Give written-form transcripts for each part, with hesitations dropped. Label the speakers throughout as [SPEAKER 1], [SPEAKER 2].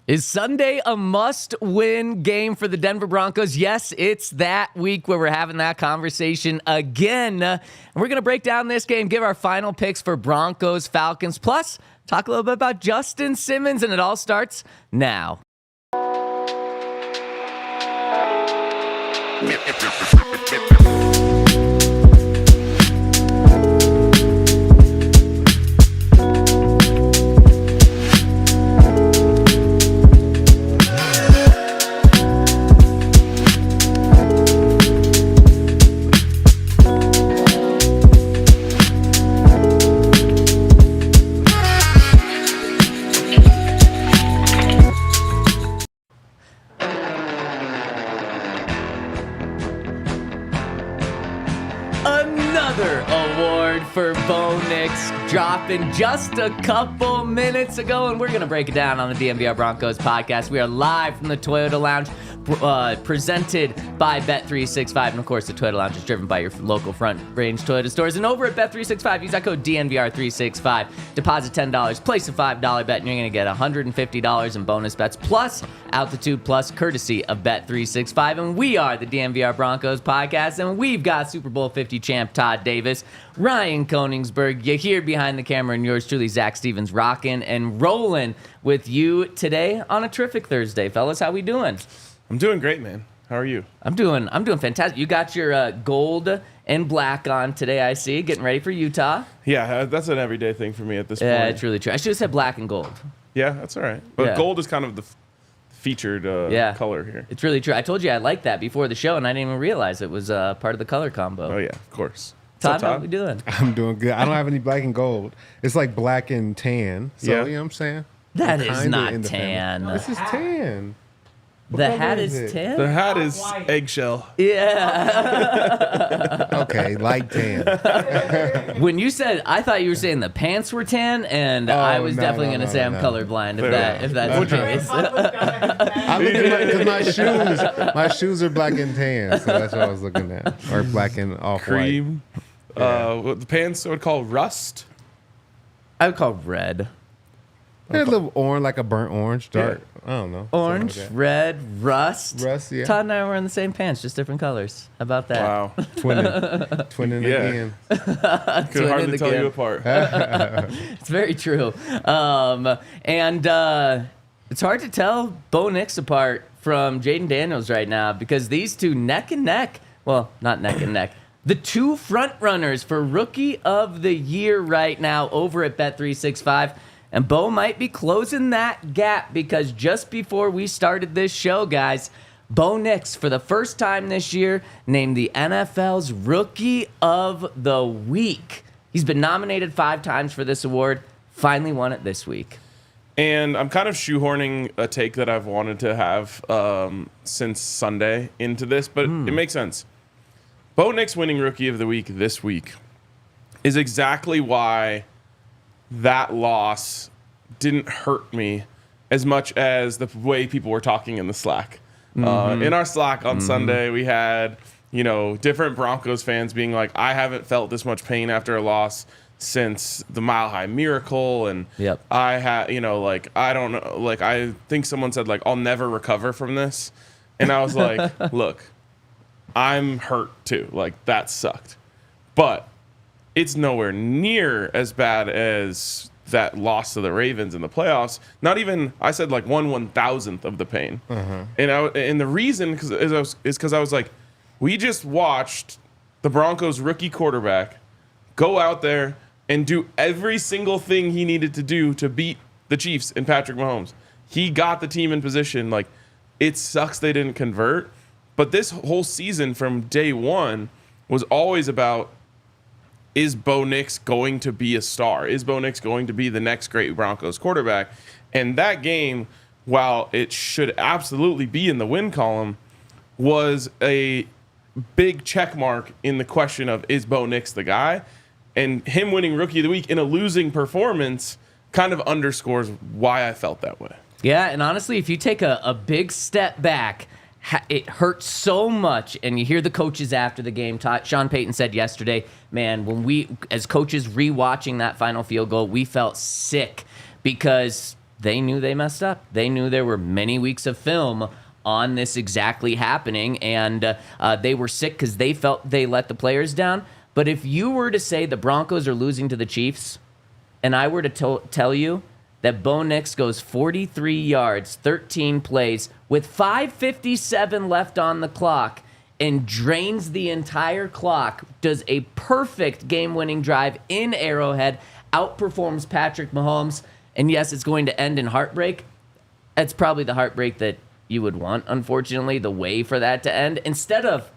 [SPEAKER 1] Is Sunday a must-win game for the Denver Broncos? Yes, it's that week where we're having that conversation again. And we're going to break down this game, give our final picks for Broncos, Falcons, plus talk a little bit about Justin Simmons, and it all starts now. Another award for Bo Nix dropping just a couple minutes ago, and we're going to break it down on the DNVR Broncos podcast. We are live from the Toyota Lounge, presented by Bet365, and of course the Toyota Lounge is driven by your local Front Range Toyota stores. And over at Bet365, use that code DNVR365, deposit $10, place a $5 bet, and you're going to get $150 in bonus bets plus Altitude Plus, courtesy of Bet365. And we are the DNVR Broncos podcast, and we've got Super Bowl 50 champ Todd Davis, Ryan Koenigsberg, you here behind the camera, and yours truly, Zach Stevens, rocking and rolling with you today on a terrific Thursday. Fellas, how we doing?
[SPEAKER 2] I'm doing great, man. How are you?
[SPEAKER 1] I'm doing fantastic. You got your gold and black on today, I see. Getting ready for Utah.
[SPEAKER 2] Yeah, that's an everyday thing for me at this point.
[SPEAKER 1] Yeah, it's really true. I should have said black and gold.
[SPEAKER 2] Yeah, that's all right. But gold is kind of the featured color here.
[SPEAKER 1] It's really true. I told you I liked that before the show, and I didn't even realize it was part of the color combo.
[SPEAKER 2] Oh, yeah, of course.
[SPEAKER 1] Todd,
[SPEAKER 2] What's up, Todd?
[SPEAKER 1] how we doing?
[SPEAKER 3] I'm doing good. I don't have any black and gold. It's like black and tan. So,
[SPEAKER 2] Yeah.
[SPEAKER 3] you know what I'm saying?
[SPEAKER 1] That
[SPEAKER 3] I'm
[SPEAKER 1] is
[SPEAKER 3] kinda
[SPEAKER 1] not
[SPEAKER 3] in the
[SPEAKER 1] tan.
[SPEAKER 3] family. This is tan. What
[SPEAKER 1] The
[SPEAKER 3] color
[SPEAKER 1] hat
[SPEAKER 3] is
[SPEAKER 1] is
[SPEAKER 3] it?
[SPEAKER 1] tan?
[SPEAKER 2] The hat is eggshell.
[SPEAKER 1] Yeah.
[SPEAKER 3] Okay, light tan.
[SPEAKER 1] When you said, I thought you were saying the pants were tan, and I was
[SPEAKER 3] no,
[SPEAKER 1] definitely
[SPEAKER 3] no,
[SPEAKER 1] going to
[SPEAKER 3] no,
[SPEAKER 1] say I'm
[SPEAKER 3] no.
[SPEAKER 1] colorblind if
[SPEAKER 2] Yeah.
[SPEAKER 1] that's the case.
[SPEAKER 3] I look at my shoes are black and tan, so that's what I was looking at. Or black and off-white.
[SPEAKER 2] Cream. What the pants I would call rust.
[SPEAKER 1] I would call red.
[SPEAKER 3] They're a little orange, like a burnt orange, dark. I don't know.
[SPEAKER 1] Orange,
[SPEAKER 3] something like
[SPEAKER 1] red, rust.
[SPEAKER 3] Rust, yeah.
[SPEAKER 1] Todd and I are wearing the same pants, just different colors. How about that?
[SPEAKER 2] Wow.
[SPEAKER 3] that. Twinning
[SPEAKER 2] Yeah.
[SPEAKER 3] again.
[SPEAKER 2] Could hardly tell
[SPEAKER 1] again.
[SPEAKER 2] you apart.
[SPEAKER 1] It's very true. And it's hard to tell Bo Nix apart from Jaden Daniels right now, because these two neck and neck. Well, not neck and neck. The two front runners for Rookie of the Year right now over at Bet365. And Bo might be closing that gap, because just before we started this show, guys, Bo Nix, for the first time this year, named the NFL's Rookie of the Week. He's been nominated 5 times for this award, finally won it this week.
[SPEAKER 2] And I'm kind of shoehorning a take that I've wanted to have since Sunday into this, but it makes sense. Bo Nix winning Rookie of the Week this week is exactly why that loss didn't hurt me as much as the way people were talking in the Slack. In our Slack on Sunday, we had, different Broncos fans being like, I haven't felt this much pain after a loss since the Mile High Miracle. And I had, I don't know, I think someone said, I'll never recover from this. And I was like, look, I'm hurt too. That sucked. But it's nowhere near as bad as that loss to the Ravens in the playoffs. Not even, I said 1/1000th of the pain. And the reason is because I was like, we just watched the Broncos rookie quarterback go out there and do every single thing he needed to do to beat the Chiefs and Patrick Mahomes. He got the team in position. It sucks they didn't convert. But this whole season from day one was always about, is Bo Nix going to be a star? Is Bo Nix going to be the next great Broncos quarterback? And that game, while it should absolutely be in the win column, was a big check mark in the question of, is Bo Nix the guy? And him winning Rookie of the Week in a losing performance kind of underscores why I felt that way.
[SPEAKER 1] Yeah, and honestly, if you take a big step back, it hurts so much. And you hear the coaches after the game. Sean Payton said yesterday, man, when we, as coaches, rewatching that final field goal, we felt sick because they knew they messed up. They knew there were many weeks of film on this exactly happening, and they were sick because they felt they let the players down. But if you were to say the Broncos are losing to the Chiefs, and I were to tell you that Bo Nix goes 43 yards, 13 plays, with 5:57 left on the clock, and drains the entire clock, does a perfect game-winning drive in Arrowhead, outperforms Patrick Mahomes, and yes, it's going to end in heartbreak. That's probably the heartbreak that you would want, unfortunately, the way for that to end, instead of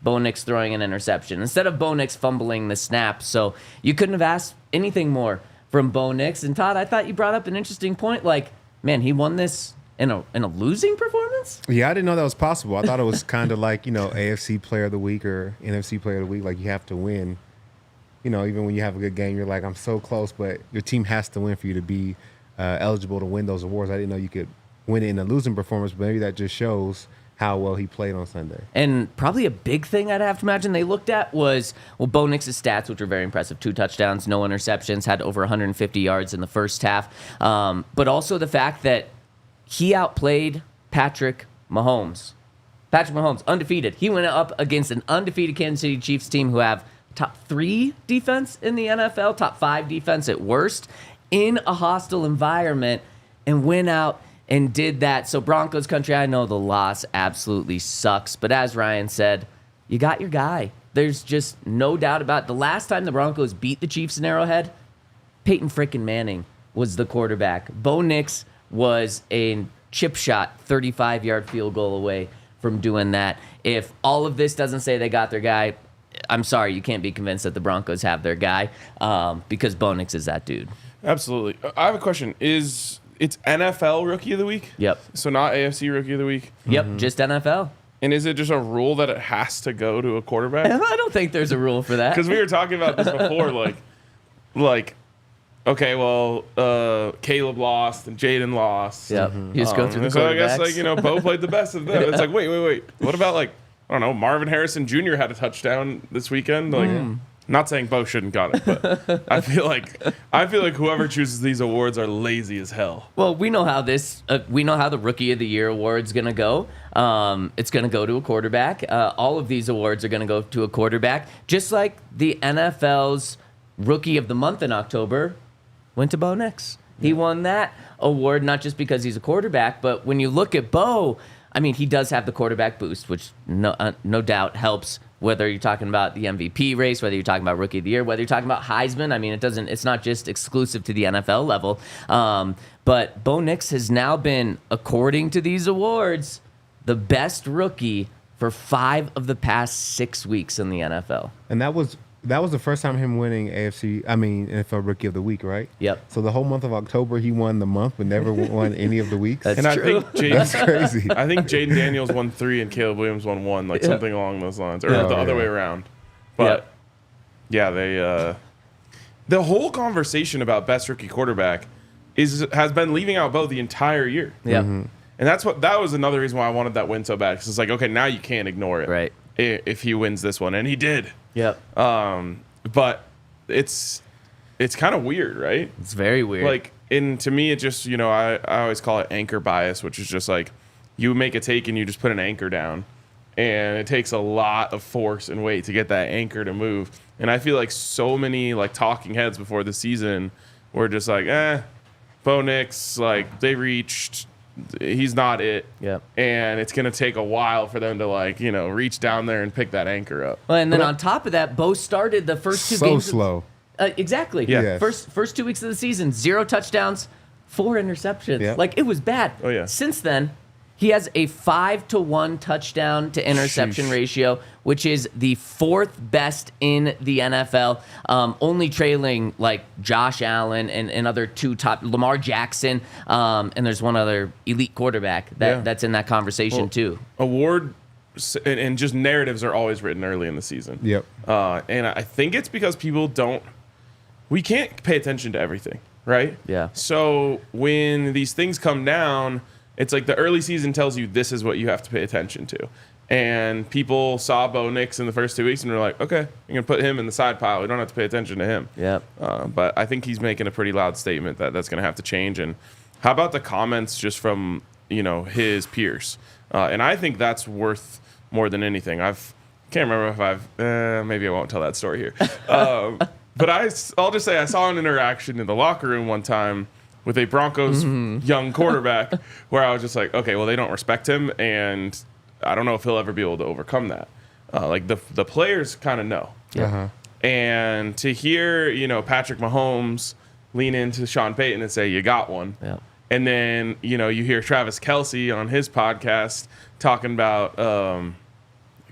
[SPEAKER 1] Bo Nix throwing an interception, instead of Bo Nix fumbling the snap. So you couldn't have asked anything more from Bo Nix. And Todd, I thought you brought up an interesting point. Like, man, he won this in a losing performance?
[SPEAKER 3] Yeah, I didn't know that was possible. I thought it was kind of like, AFC Player of the Week or NFC Player of the Week. Like, you have to win. Even when you have a good game, you're like, I'm so close, but your team has to win for you to be eligible to win those awards. I didn't know you could win it in a losing performance, but maybe that just shows how well he played on Sunday. And
[SPEAKER 1] probably a big thing I'd have to imagine they looked at was, Bo Nix's stats, which were very impressive. 2 touchdowns, no interceptions, had over 150 yards in the first half. But also the fact that he outplayed Patrick Mahomes. Patrick Mahomes, undefeated. He went up against an undefeated Kansas City Chiefs team who have top 3 defense in the NFL, top 5 defense at worst, in a hostile environment, and went out and did that. So Broncos Country, I know the loss absolutely sucks, but as Ryan said, you got your guy. There's just no doubt about it. The last time the Broncos beat the Chiefs in Arrowhead, Payton frickin' Manning was the quarterback. Bo Nix was a chip shot, 35-yard field goal away from doing that. If all of this doesn't say they got their guy, I'm sorry, you can't be convinced that the Broncos have their guy, because Bo Nix is that dude.
[SPEAKER 2] Absolutely. I have a question. It's NFL Rookie of the Week?
[SPEAKER 1] Yep.
[SPEAKER 2] So not AFC Rookie of the Week?
[SPEAKER 1] Yep, just NFL.
[SPEAKER 2] And is it just a rule that it has to go to a quarterback?
[SPEAKER 1] I don't think there's a rule for that.
[SPEAKER 2] Because we were talking about this before, okay, well, Caleb lost and Jaden lost.
[SPEAKER 1] Yep. You just go through the
[SPEAKER 2] so
[SPEAKER 1] quarterbacks.
[SPEAKER 2] I guess, Bo played the best of them. It's like, wait. What about, I don't know, Marvin Harrison Jr. had a touchdown this weekend? Not saying Bo shouldn't got it, but I feel like whoever chooses these awards are lazy as hell.
[SPEAKER 1] Well, we know how the Rookie of the Year award's going to go. It's going to go to a quarterback. All of these awards are going to go to a quarterback, just like the NFL's Rookie of the Month in October went to Bo Nix. He won that award not just because he's a quarterback, but when you look at Bo, I mean, he does have the quarterback boost, which no doubt helps. Whether you're talking about the MVP race, whether you're talking about Rookie of the Year, whether you're talking about Heisman, I mean, it's not just exclusive to the NFL level. But Bo Nix has now been, according to these awards, the best rookie for 5 of the past 6 weeks in the NFL.
[SPEAKER 3] And that was the first time him winning NFL Rookie of the Week, right?
[SPEAKER 1] Yep.
[SPEAKER 3] So the whole month of October, he won the month, but never won any of the weeks.
[SPEAKER 1] That's
[SPEAKER 2] true.
[SPEAKER 3] That's crazy.
[SPEAKER 2] I think Jaden Daniels won 3 and Caleb Williams won 1, something along those lines, or the other way around. But the whole conversation about best rookie quarterback has been leaving out Bo the entire year.
[SPEAKER 1] Yeah.
[SPEAKER 3] Mm-hmm.
[SPEAKER 2] And that was another reason why I wanted that win so bad, because it's like, okay, now you can't ignore it.
[SPEAKER 1] Right.
[SPEAKER 2] If he wins this one, and he did.
[SPEAKER 1] Yep.
[SPEAKER 2] But it's kind of weird, right?
[SPEAKER 1] It's very weird.
[SPEAKER 2] To me, it just, I always call it anchor bias, which is just like you make a take and you just put an anchor down, and it takes a lot of force and weight to get that anchor to move. And I feel like so many talking heads before the season were just like, Bo Nix, they reached. He's not it.
[SPEAKER 1] Yep.
[SPEAKER 2] And it's going to take a while for them to reach down there and pick that anchor up.
[SPEAKER 1] Well, and then on top of that, Bo started the first 2 games.
[SPEAKER 3] So slow.
[SPEAKER 1] Exactly.
[SPEAKER 2] Yeah.
[SPEAKER 3] Yes.
[SPEAKER 1] First 2 weeks of the season, 0 touchdowns, 4 interceptions.
[SPEAKER 3] Yep.
[SPEAKER 1] It was bad.
[SPEAKER 2] Oh, yeah.
[SPEAKER 1] Since then, he has a 5-to-1 touchdown to interception ratio, which is the 4th best in the NFL, only trailing Josh Allen and other 2 top, Lamar Jackson, and there's one other elite quarterback that's in that conversation too.
[SPEAKER 2] Award and just narratives are always written early in the season.
[SPEAKER 3] Yep.
[SPEAKER 2] And I think it's because we can't pay attention to everything, right?
[SPEAKER 1] Yeah.
[SPEAKER 2] So when these things come down, it's like the early season tells you this is what you have to pay attention to. And people saw Bo Nix in the first 2 weeks and were like, okay, you're going to put him in the side pile. We don't have to pay attention to him.
[SPEAKER 1] Yep.
[SPEAKER 2] But I think he's making a pretty loud statement that that's going to have to change. And How about the comments just from, his peers? And I think that's worth more than anything. Can't remember if maybe I won't tell that story here. But I'll just say I saw an interaction in the locker room one time with a Broncos young quarterback where I was just like, okay, well, they don't respect him, and I don't know if he'll ever be able to overcome that. The players kind of know.
[SPEAKER 3] Uh-huh.
[SPEAKER 2] And to hear, Patrick Mahomes lean into Sean Payton and say, you got one.
[SPEAKER 1] Yeah.
[SPEAKER 2] And then, you hear Travis Kelce on his podcast talking about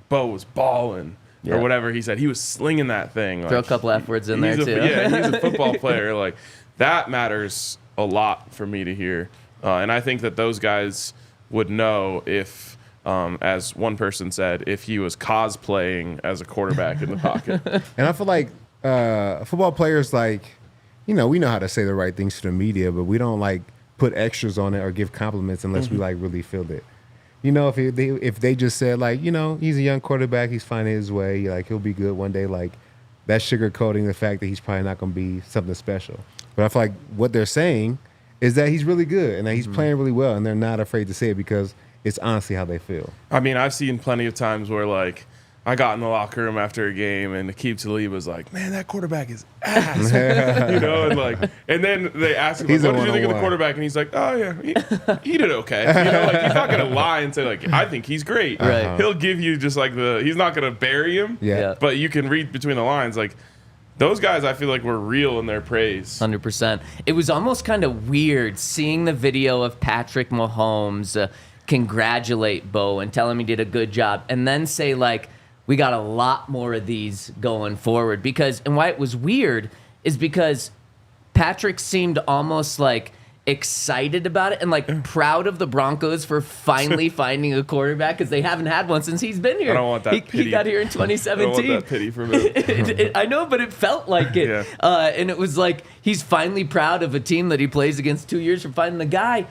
[SPEAKER 2] Bo was balling or whatever he said. He was slinging that thing.
[SPEAKER 1] Throw a couple F words in there, too.
[SPEAKER 2] Yeah, he's a football player. Like, that matters a lot for me to hear. And I think that those guys would know if, as one person said, if he was cosplaying as a quarterback in the pocket.
[SPEAKER 3] And I feel like football players, we know how to say the right things to the media, but we don't, put extras on it or give compliments unless we, really feel it. If they just said, he's a young quarterback, he's finding his way, he'll be good one day, that's sugarcoating the fact that he's probably not going to be something special. But I feel like what they're saying is that he's really good and that he's playing really well, and they're not afraid to say it because it's honestly how they feel. I
[SPEAKER 2] mean, I've seen plenty of times where, I got in the locker room after a game and Aqib Talib was like, man, that quarterback is ass. And then they ask him, what did you think of the quarterback? And he's like, oh, yeah, he did okay. He's not going to lie and say, I think he's great.
[SPEAKER 1] Right.
[SPEAKER 2] He'll give you just he's not going to bury him, but you can read between the lines. Those guys, I feel like, were real in their praise.
[SPEAKER 1] 100%. It was almost kind of weird seeing the video of Patrick Mahomes congratulate Bo and tell him he did a good job and then say, we got a lot more of these going forward. And why it was weird is because Patrick seemed almost excited about it and proud of the Broncos for finally finding a quarterback because they haven't had one since he's been here.
[SPEAKER 2] I don't want that pity.
[SPEAKER 1] He got here in 2017.
[SPEAKER 2] I don't want that pity from him.
[SPEAKER 1] I know, but it felt like it.
[SPEAKER 2] Yeah.
[SPEAKER 1] And it was he's finally proud of a team that he plays against 2 years for finding the guy.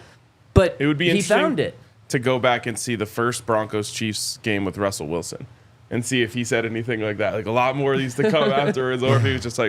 [SPEAKER 1] But
[SPEAKER 2] it would be
[SPEAKER 1] he found it.
[SPEAKER 2] To go back and see the first Broncos-Chiefs game with Russell Wilson and see if he said anything like that. A lot more of these to come afterwards, or if he was just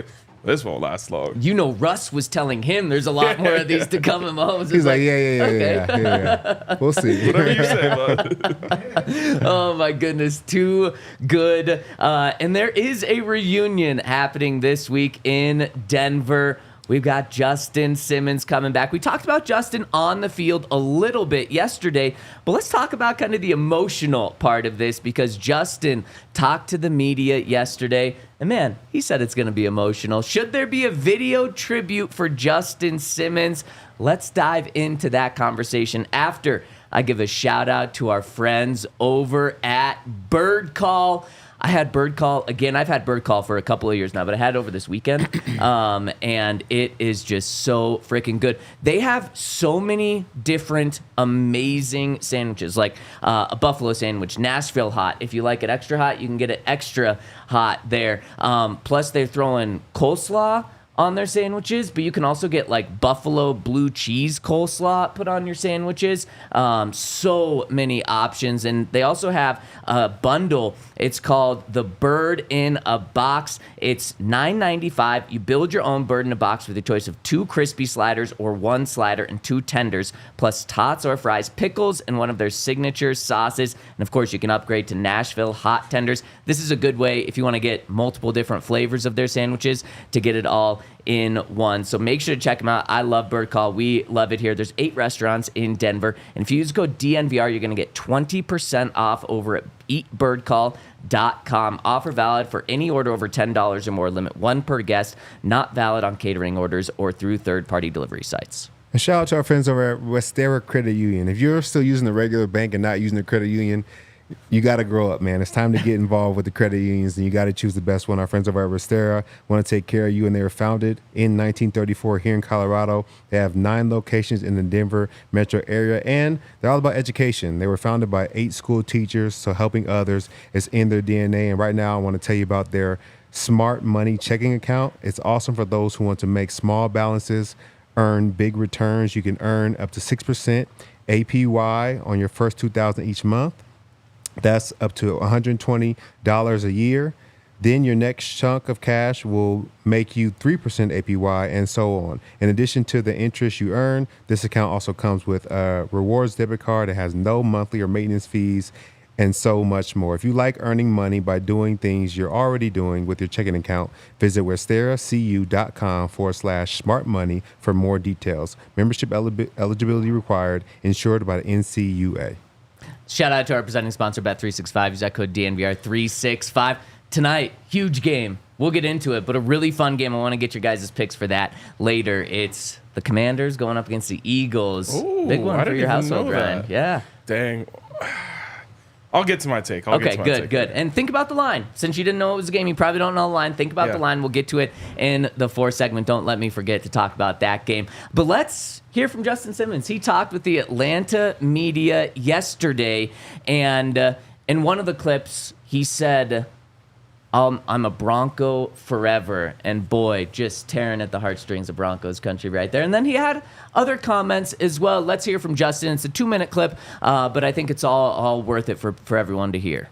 [SPEAKER 2] this won't last long.
[SPEAKER 1] Russ was telling him there's a lot more of these to come, and Mahomes
[SPEAKER 3] He's yeah. We'll see.
[SPEAKER 2] Whatever you say, bud.
[SPEAKER 1] Oh, my goodness. Too good. And there is a reunion happening this week in Denver. We've got Justin Simmons coming back. We talked about Justin on the field a little bit yesterday, but let's talk about kind of the emotional part of this because Justin talked to the media yesterday, and man, he said it's going to be emotional. Should there be a video tribute for Justin Simmons? Let's dive into that conversation after I give a shout out to our friends over at Bird Call. I had Bird Call again. I've had Bird Call for a couple of years now, but I had it over this weekend, and it is just so freaking good. They have so many different amazing sandwiches, like a buffalo sandwich, Nashville hot. If you like it extra hot, you can get it extra hot there. Plus, they're throwing coleslaw on their sandwiches, but you can also get buffalo blue cheese coleslaw put on your sandwiches. So many options. And they also have a bundle. It's called the Bird in a Box. It's $9.95. You build your own bird in a box with a choice of 2 crispy sliders or 1 slider and 2 tenders, plus tots or fries, pickles, and one of their signature sauces. And of course, you can upgrade to Nashville hot tenders. This is a good way if you want to get multiple different flavors of their sandwiches to get it all in one. So make sure to check them out. I love Bird Call. We love it here. There's 8 restaurants in Denver. And if you use code DNVR, you're going to get 20% off over at eatbirdcall.com. Offer valid for any order over $10 or more. Limit 1 per guest. Not valid on catering orders or through third-party delivery sites.
[SPEAKER 3] And shout out to our friends over at Westera Credit Union. If you're still using the regular bank and not using the credit union, you got to grow up, man. It's time to get involved with the credit unions, and you got to choose the best one. Our friends over at Westera want to take care of you, and they were founded in 1934 here in Colorado. They have 9 locations in the Denver metro area, and they're all about education. They were founded by 8 school teachers, so helping others is in their DNA. And right now I want to tell you about their Smart Money checking account. It's awesome for those who want to make small balances, earn big returns. You can earn up to 6% APY on your first $2,000 each month. That's up to $120 a year. Then your next chunk of cash will make you 3% APY and so on. In addition to the interest you earn, this account also comes with a rewards debit card that has no monthly or maintenance fees and so much more. If you like earning money by doing things you're already doing with your checking account, visit westeracu.com/smart money for more details. Membership eligibility required, insured by the NCUA.
[SPEAKER 1] Shout out to our presenting sponsor, Bet365. Use that code DNVR365. Tonight, huge game. We'll get into it, but a really fun game. I want to get your guys' picks for that later. It's the Commanders going up against the Eagles.
[SPEAKER 2] Ooh,
[SPEAKER 1] Big one
[SPEAKER 2] I
[SPEAKER 1] for
[SPEAKER 2] didn't
[SPEAKER 1] your
[SPEAKER 2] even
[SPEAKER 1] household,
[SPEAKER 2] know
[SPEAKER 1] Ryan.
[SPEAKER 2] that.
[SPEAKER 1] Yeah.
[SPEAKER 2] Dang. I'll get to my take.
[SPEAKER 1] Okay, good. And think about the line. Since you didn't know it was a game, you probably don't know the line. Think about the line. We'll get to it in the fourth segment. Don't let me forget to talk about that game. But let's hear from Justin Simmons. He talked with the Atlanta media yesterday, and in one of the clips, he said, I'm a Bronco forever. And boy, just tearing at the heartstrings of Broncos country right there. And then he had other comments as well. Let's hear from Justin. It's a 2-minute clip, but I think it's all worth it for everyone to hear.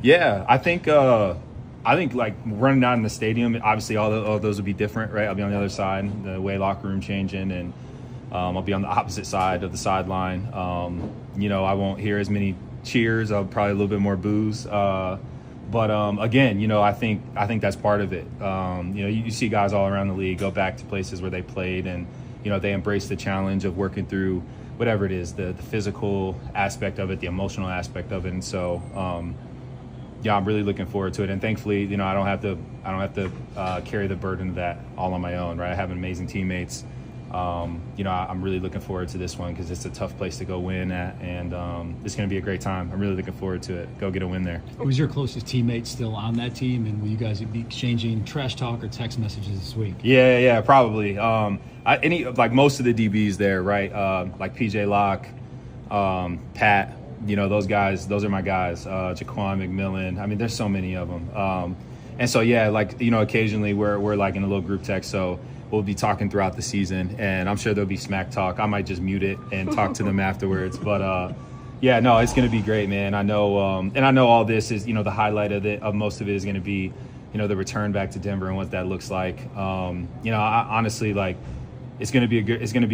[SPEAKER 4] Yeah, I think like running down in the stadium, obviously all those would be different, right? I'll be on the other side, the way locker room changing, and I'll be on the opposite side of the sideline. I won't hear as many cheers. I'll probably a little bit more boos. But again, I think that's part of it. You see guys all around the league go back to places where they played, and they embrace the challenge of working through whatever it is, the physical aspect of it, the emotional aspect of it. And so, I'm really looking forward to it. And thankfully, I don't have to carry the burden of that all on my own, right? I have amazing teammates. I'm really looking forward to this one because it's a tough place to go win at, and it's going to be a great time. I'm really looking forward to it. Go get a win there.
[SPEAKER 5] Who's your closest teammate still on that team, and will you guys be exchanging trash talk or text messages this week?
[SPEAKER 4] Yeah, probably. Most of the DBs there, right? Like PJ Locke, Pat. Those guys. Those are my guys. Jaquan McMillan. I mean, there's so many of them. And so occasionally we're like in a little group text. So we'll be talking throughout the season, and I'm sure there'll be smack talk. I might just mute it and talk to them afterwards. But it's going to be great, man. I know, and I know all this is, the highlight of most of it is going to be, the return back to Denver and what that looks like. I honestly, it's going to be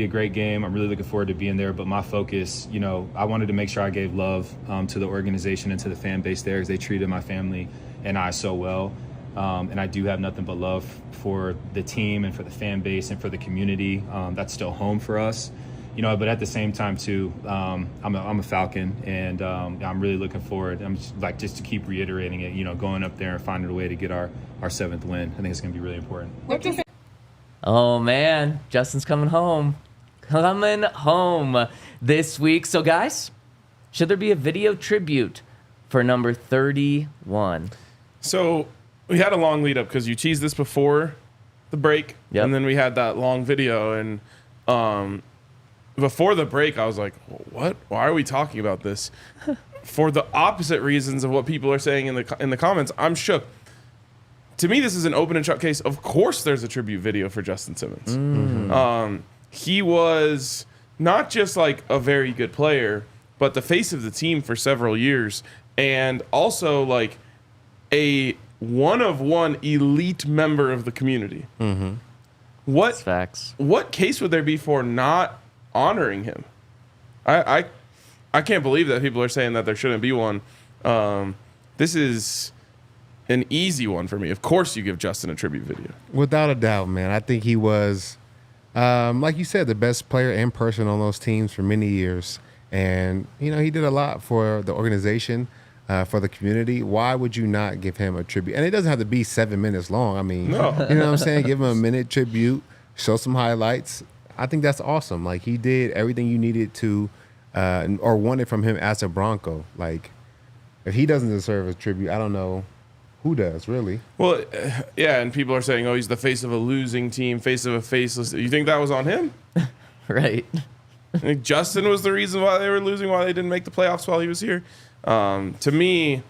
[SPEAKER 4] a great game. I'm really looking forward to being there. But my focus, I wanted to make sure I gave love to the organization and to the fan base there, as they treated my family and I so well. And I do have nothing but love for the team and for the fan base and for the community. That's still home for us, but at the same time too, I'm a Falcon, and I'm really looking forward. I'm just to keep reiterating it, going up there and finding a way to get our 7th win. I think it's going to be really important.
[SPEAKER 1] Oh man, Justin's coming home this week. So guys, should there be a video tribute for number 31?
[SPEAKER 2] So we had a long lead up because you teased this before the break, and then we had that long video. And before the break, I was like, "What? Why are we talking about this?" For the opposite reasons of what people are saying in the comments, I'm shook. To me, this is an open and shut case. Of course, there's a tribute video for Justin Simmons. Mm-hmm. He was not just like a very good player, but the face of the team for several years, and also like a one-of-one elite member of the community.
[SPEAKER 1] Mm-hmm. That's facts.
[SPEAKER 2] What case would there be for not honoring him? I can't believe that people are saying that there shouldn't be one. This is an easy one for me. Of course you give Justin a tribute video.
[SPEAKER 3] Without a doubt, man. I think he was, like you said, the best player and person on those teams for many years. And, he did a lot for the organization, for the community. Why would you not give him a tribute? And it doesn't have to be 7 minutes long. I mean,
[SPEAKER 2] no.
[SPEAKER 3] You know what I'm saying? Give him a minute tribute, show some highlights. I think that's awesome. Like, he did everything you needed to or wanted from him as a Bronco. Like, if he doesn't deserve a tribute, I don't know who does, really.
[SPEAKER 2] Well, yeah, and people are saying, oh, he's the face of a losing team, face of a faceless. You think that was on him?
[SPEAKER 1] Right.
[SPEAKER 2] I think Justin was the reason why they were losing, why they didn't make the playoffs while he was here. To me,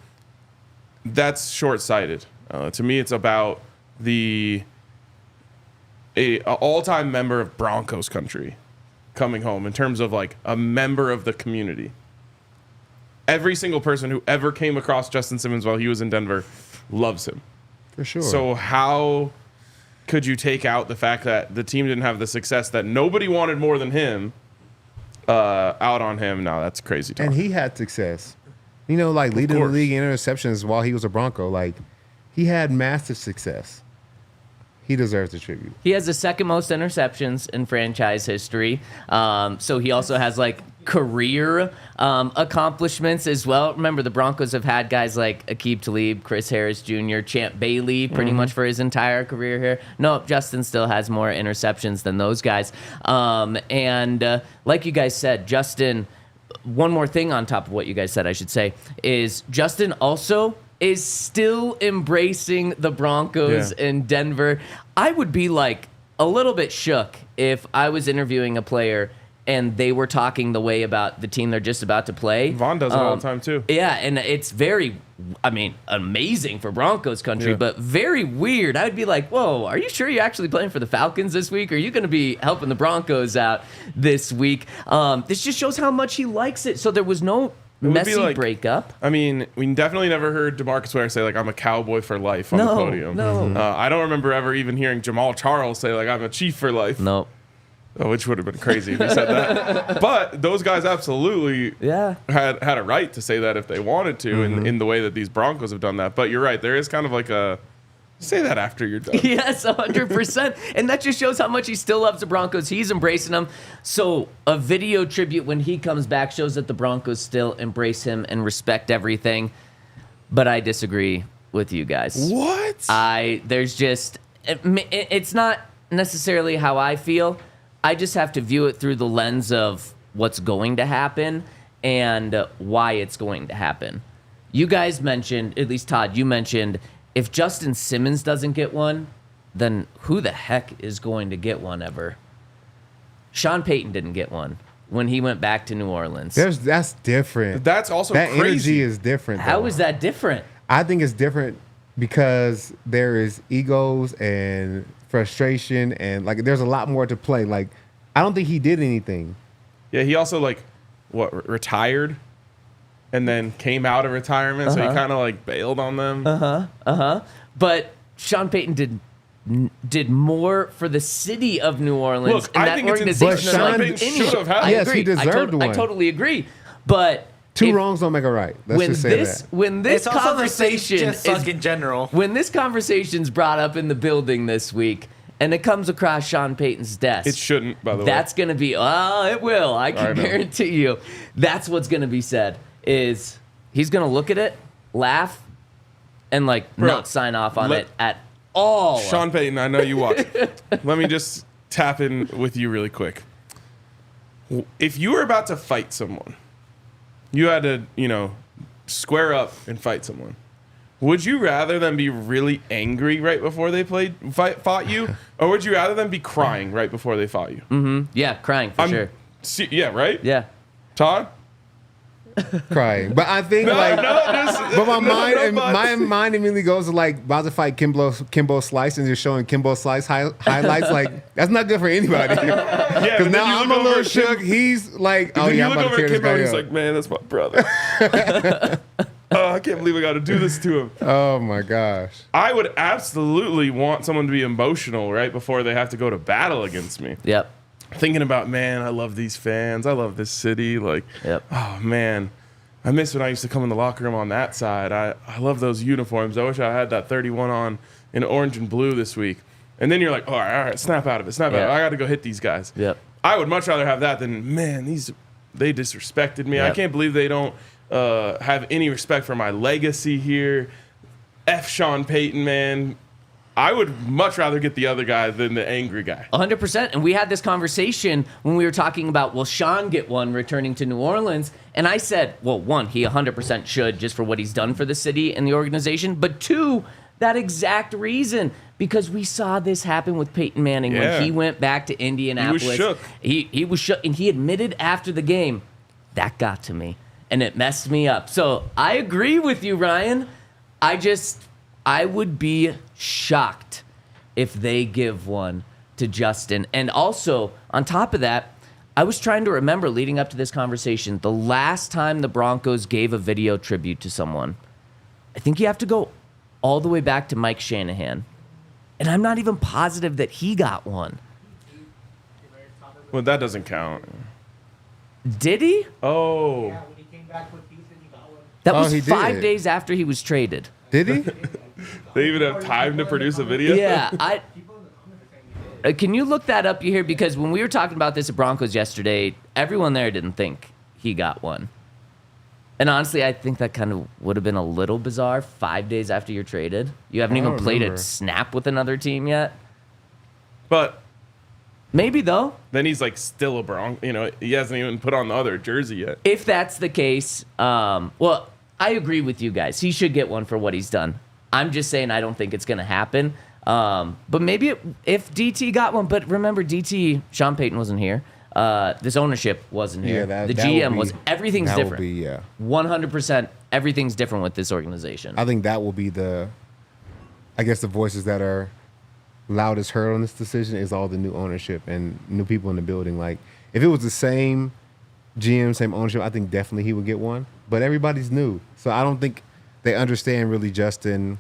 [SPEAKER 2] that's short-sighted. To me, it's about a all-time member of Broncos Country coming home in terms of like a member of the community. every single person who ever came across Justin Simmons while he was in Denver loves him.
[SPEAKER 3] For sure.
[SPEAKER 2] So how could you take out the fact that the team didn't have the success that nobody wanted more than him out on him? No, that's crazy talk.
[SPEAKER 3] And he had success. You know, like leading the league in interceptions while he was a Bronco. Like, he had massive success. He deserves the tribute.
[SPEAKER 1] He has the second most interceptions in franchise history. So he also has like career accomplishments as well. Remember, the Broncos have had guys like Aqib Talib, Chris Harris Jr., Champ Bailey pretty much for his entire career here. No, Justin still has more interceptions than those guys. And like you guys said, Justin, one more thing on top of what you guys said, I should say, is Justin also is still embracing the Broncos in Denver. I would be like a little bit shook if I was interviewing a player and they were talking the way about the team they're just about to play.
[SPEAKER 2] Vaughn does it all the time too.
[SPEAKER 1] Yeah, and it's very, amazing for Broncos country, but very weird. I would be like, whoa, are you sure you're actually playing for the Falcons this week? Or are you going to be helping the Broncos out this week? This just shows how much he likes it. So there was no messy breakup.
[SPEAKER 2] I mean, we definitely never heard DeMarcus Ware say, like, I'm a cowboy for life on the podium.
[SPEAKER 1] No.
[SPEAKER 2] I don't remember ever even hearing Jamal Charles say, like, I'm a chief for life.
[SPEAKER 1] No.
[SPEAKER 2] Which would have been crazy if he said that. But those guys absolutely had a right to say that if they wanted to in the way that these Broncos have done that. But you're right. There is kind of like a... Say that after you're done.
[SPEAKER 1] Yes, 100%. And that just shows how much he still loves the Broncos. He's embracing them. So a video tribute when he comes back shows that the Broncos still embrace him and respect everything. But I disagree with you guys.
[SPEAKER 2] What?
[SPEAKER 1] There's just... It's not necessarily how I feel. I just have to view it through the lens of what's going to happen and why it's going to happen. You guys mentioned, at least Todd, you mentioned... If Justin Simmons doesn't get one, then who the heck is going to get one ever? Sean Payton didn't get one when he went back to New Orleans.
[SPEAKER 3] That's different.
[SPEAKER 2] That's also
[SPEAKER 3] that
[SPEAKER 2] crazy.
[SPEAKER 3] Energy is different.
[SPEAKER 1] How is that different?
[SPEAKER 3] I think it's different because there is egos and frustration and like there's a lot more to play. Like I don't think he did anything.
[SPEAKER 2] Yeah, he also retired. And then came out of retirement, so he kind of like bailed on them.
[SPEAKER 1] But Sean Payton did more for the city of New Orleans.
[SPEAKER 2] Look, I think it's insane. Sean Payton should have had.
[SPEAKER 3] Yes, he deserved one.
[SPEAKER 1] I totally agree. But
[SPEAKER 3] two wrongs don't make a right. Let's just say that.
[SPEAKER 1] When this
[SPEAKER 6] it's
[SPEAKER 1] conversation
[SPEAKER 6] just sunk in general.
[SPEAKER 1] When this conversation's brought up in the building this week, and it comes across Sean Payton's desk.
[SPEAKER 2] It shouldn't, by the way.
[SPEAKER 1] That's going to be, it will. I can guarantee you. That's what's going to be said. Is he's going to look at it, laugh, and not sign off on it at all.
[SPEAKER 2] Sean Payton, I know you watch. Let me just tap in with you really quick. If you were about to fight someone, you had to, square up and fight someone. Would you rather them be really angry right before they fought you, or would you rather them be crying right before they fought you?
[SPEAKER 1] Mm-hmm. Yeah, crying for sure.
[SPEAKER 2] Yeah, right?
[SPEAKER 1] Yeah.
[SPEAKER 2] Todd?
[SPEAKER 3] Crying, but I think but my mind immediately goes to about to fight Kimbo Slice and just showing Kimbo Slice highlights. Like that's not good for anybody. Because now I'm a little shook. He's like, oh yeah, I'm about to tear this guy up.
[SPEAKER 2] He's like, man, that's my brother. I can't believe I got to do this to him.
[SPEAKER 3] Oh my gosh.
[SPEAKER 2] I would absolutely want someone to be emotional right before they have to go to battle against me.
[SPEAKER 1] Yep.
[SPEAKER 2] Thinking about, man, I love these fans. I love this city. Oh, man, I miss when I used to come in the locker room on that side. I love those uniforms. I wish I had that 31 on in orange and blue this week. And then you're like, all right, snap out of it. I got to go hit these guys.
[SPEAKER 1] Yep.
[SPEAKER 2] I would much rather have that than, man, they disrespected me.
[SPEAKER 1] Yep.
[SPEAKER 2] I can't believe they don't have any respect for my legacy here. F Sean Payton, man. I would much rather get the other guy than the angry guy.
[SPEAKER 1] 100%. And we had this conversation when we were talking about, will Sean get one returning to New Orleans? And I said, well, one, he 100% should just for what he's done for the city and the organization. But two, that exact reason, because we saw this happen with Peyton Manning when he went back to Indianapolis.
[SPEAKER 2] He was shook.
[SPEAKER 1] He was shook. And he admitted after the game, that got to me. And it messed me up. So I agree with you, Ryan. I would be shocked if they give one to Justin. And also, on top of that, I was trying to remember leading up to this conversation, the last time the Broncos gave a video tribute to someone. I think you have to go all the way back to Mike Shanahan. And I'm not even positive that he got one.
[SPEAKER 2] Well, that doesn't count.
[SPEAKER 1] Did he?
[SPEAKER 2] Oh.
[SPEAKER 6] Yeah, when he came back with Houston, he got one.
[SPEAKER 1] That
[SPEAKER 3] Oh,
[SPEAKER 1] was
[SPEAKER 3] he
[SPEAKER 1] 5
[SPEAKER 3] did.
[SPEAKER 1] days after he was traded.
[SPEAKER 3] Did he?
[SPEAKER 2] They even have time to produce a video?
[SPEAKER 1] Yeah, can you look that up here? Because when we were talking about this at Broncos yesterday, everyone there didn't think he got one. And honestly, I think that kind of would have been a little bizarre 5 days after you're traded. You haven't
[SPEAKER 3] I
[SPEAKER 1] even
[SPEAKER 3] don't
[SPEAKER 1] played a
[SPEAKER 3] remember.
[SPEAKER 1] snap with another team yet.
[SPEAKER 2] But
[SPEAKER 1] Maybe, though.
[SPEAKER 2] then he's like still a Bronco. You know, he hasn't even put on the other jersey yet.
[SPEAKER 1] If that's the case, well, I agree with you guys. He should get one for what he's done. I'm just saying I don't think it's going to happen. But maybe if DT got one. But remember, DT, Sean Payton wasn't here. This ownership wasn't here. The
[SPEAKER 3] that would
[SPEAKER 1] GM
[SPEAKER 3] be-
[SPEAKER 1] was. Everything's
[SPEAKER 3] that
[SPEAKER 1] different.
[SPEAKER 3] Would be, yeah.
[SPEAKER 1] 100%. Everything's different with this organization.
[SPEAKER 3] I think that will be the voices that are loudest heard on this decision is all the new ownership and new people in the building. Like, if it was the same GM, same ownership, I think definitely he would get one. But everybody's new. So I don't think they understand really Justin,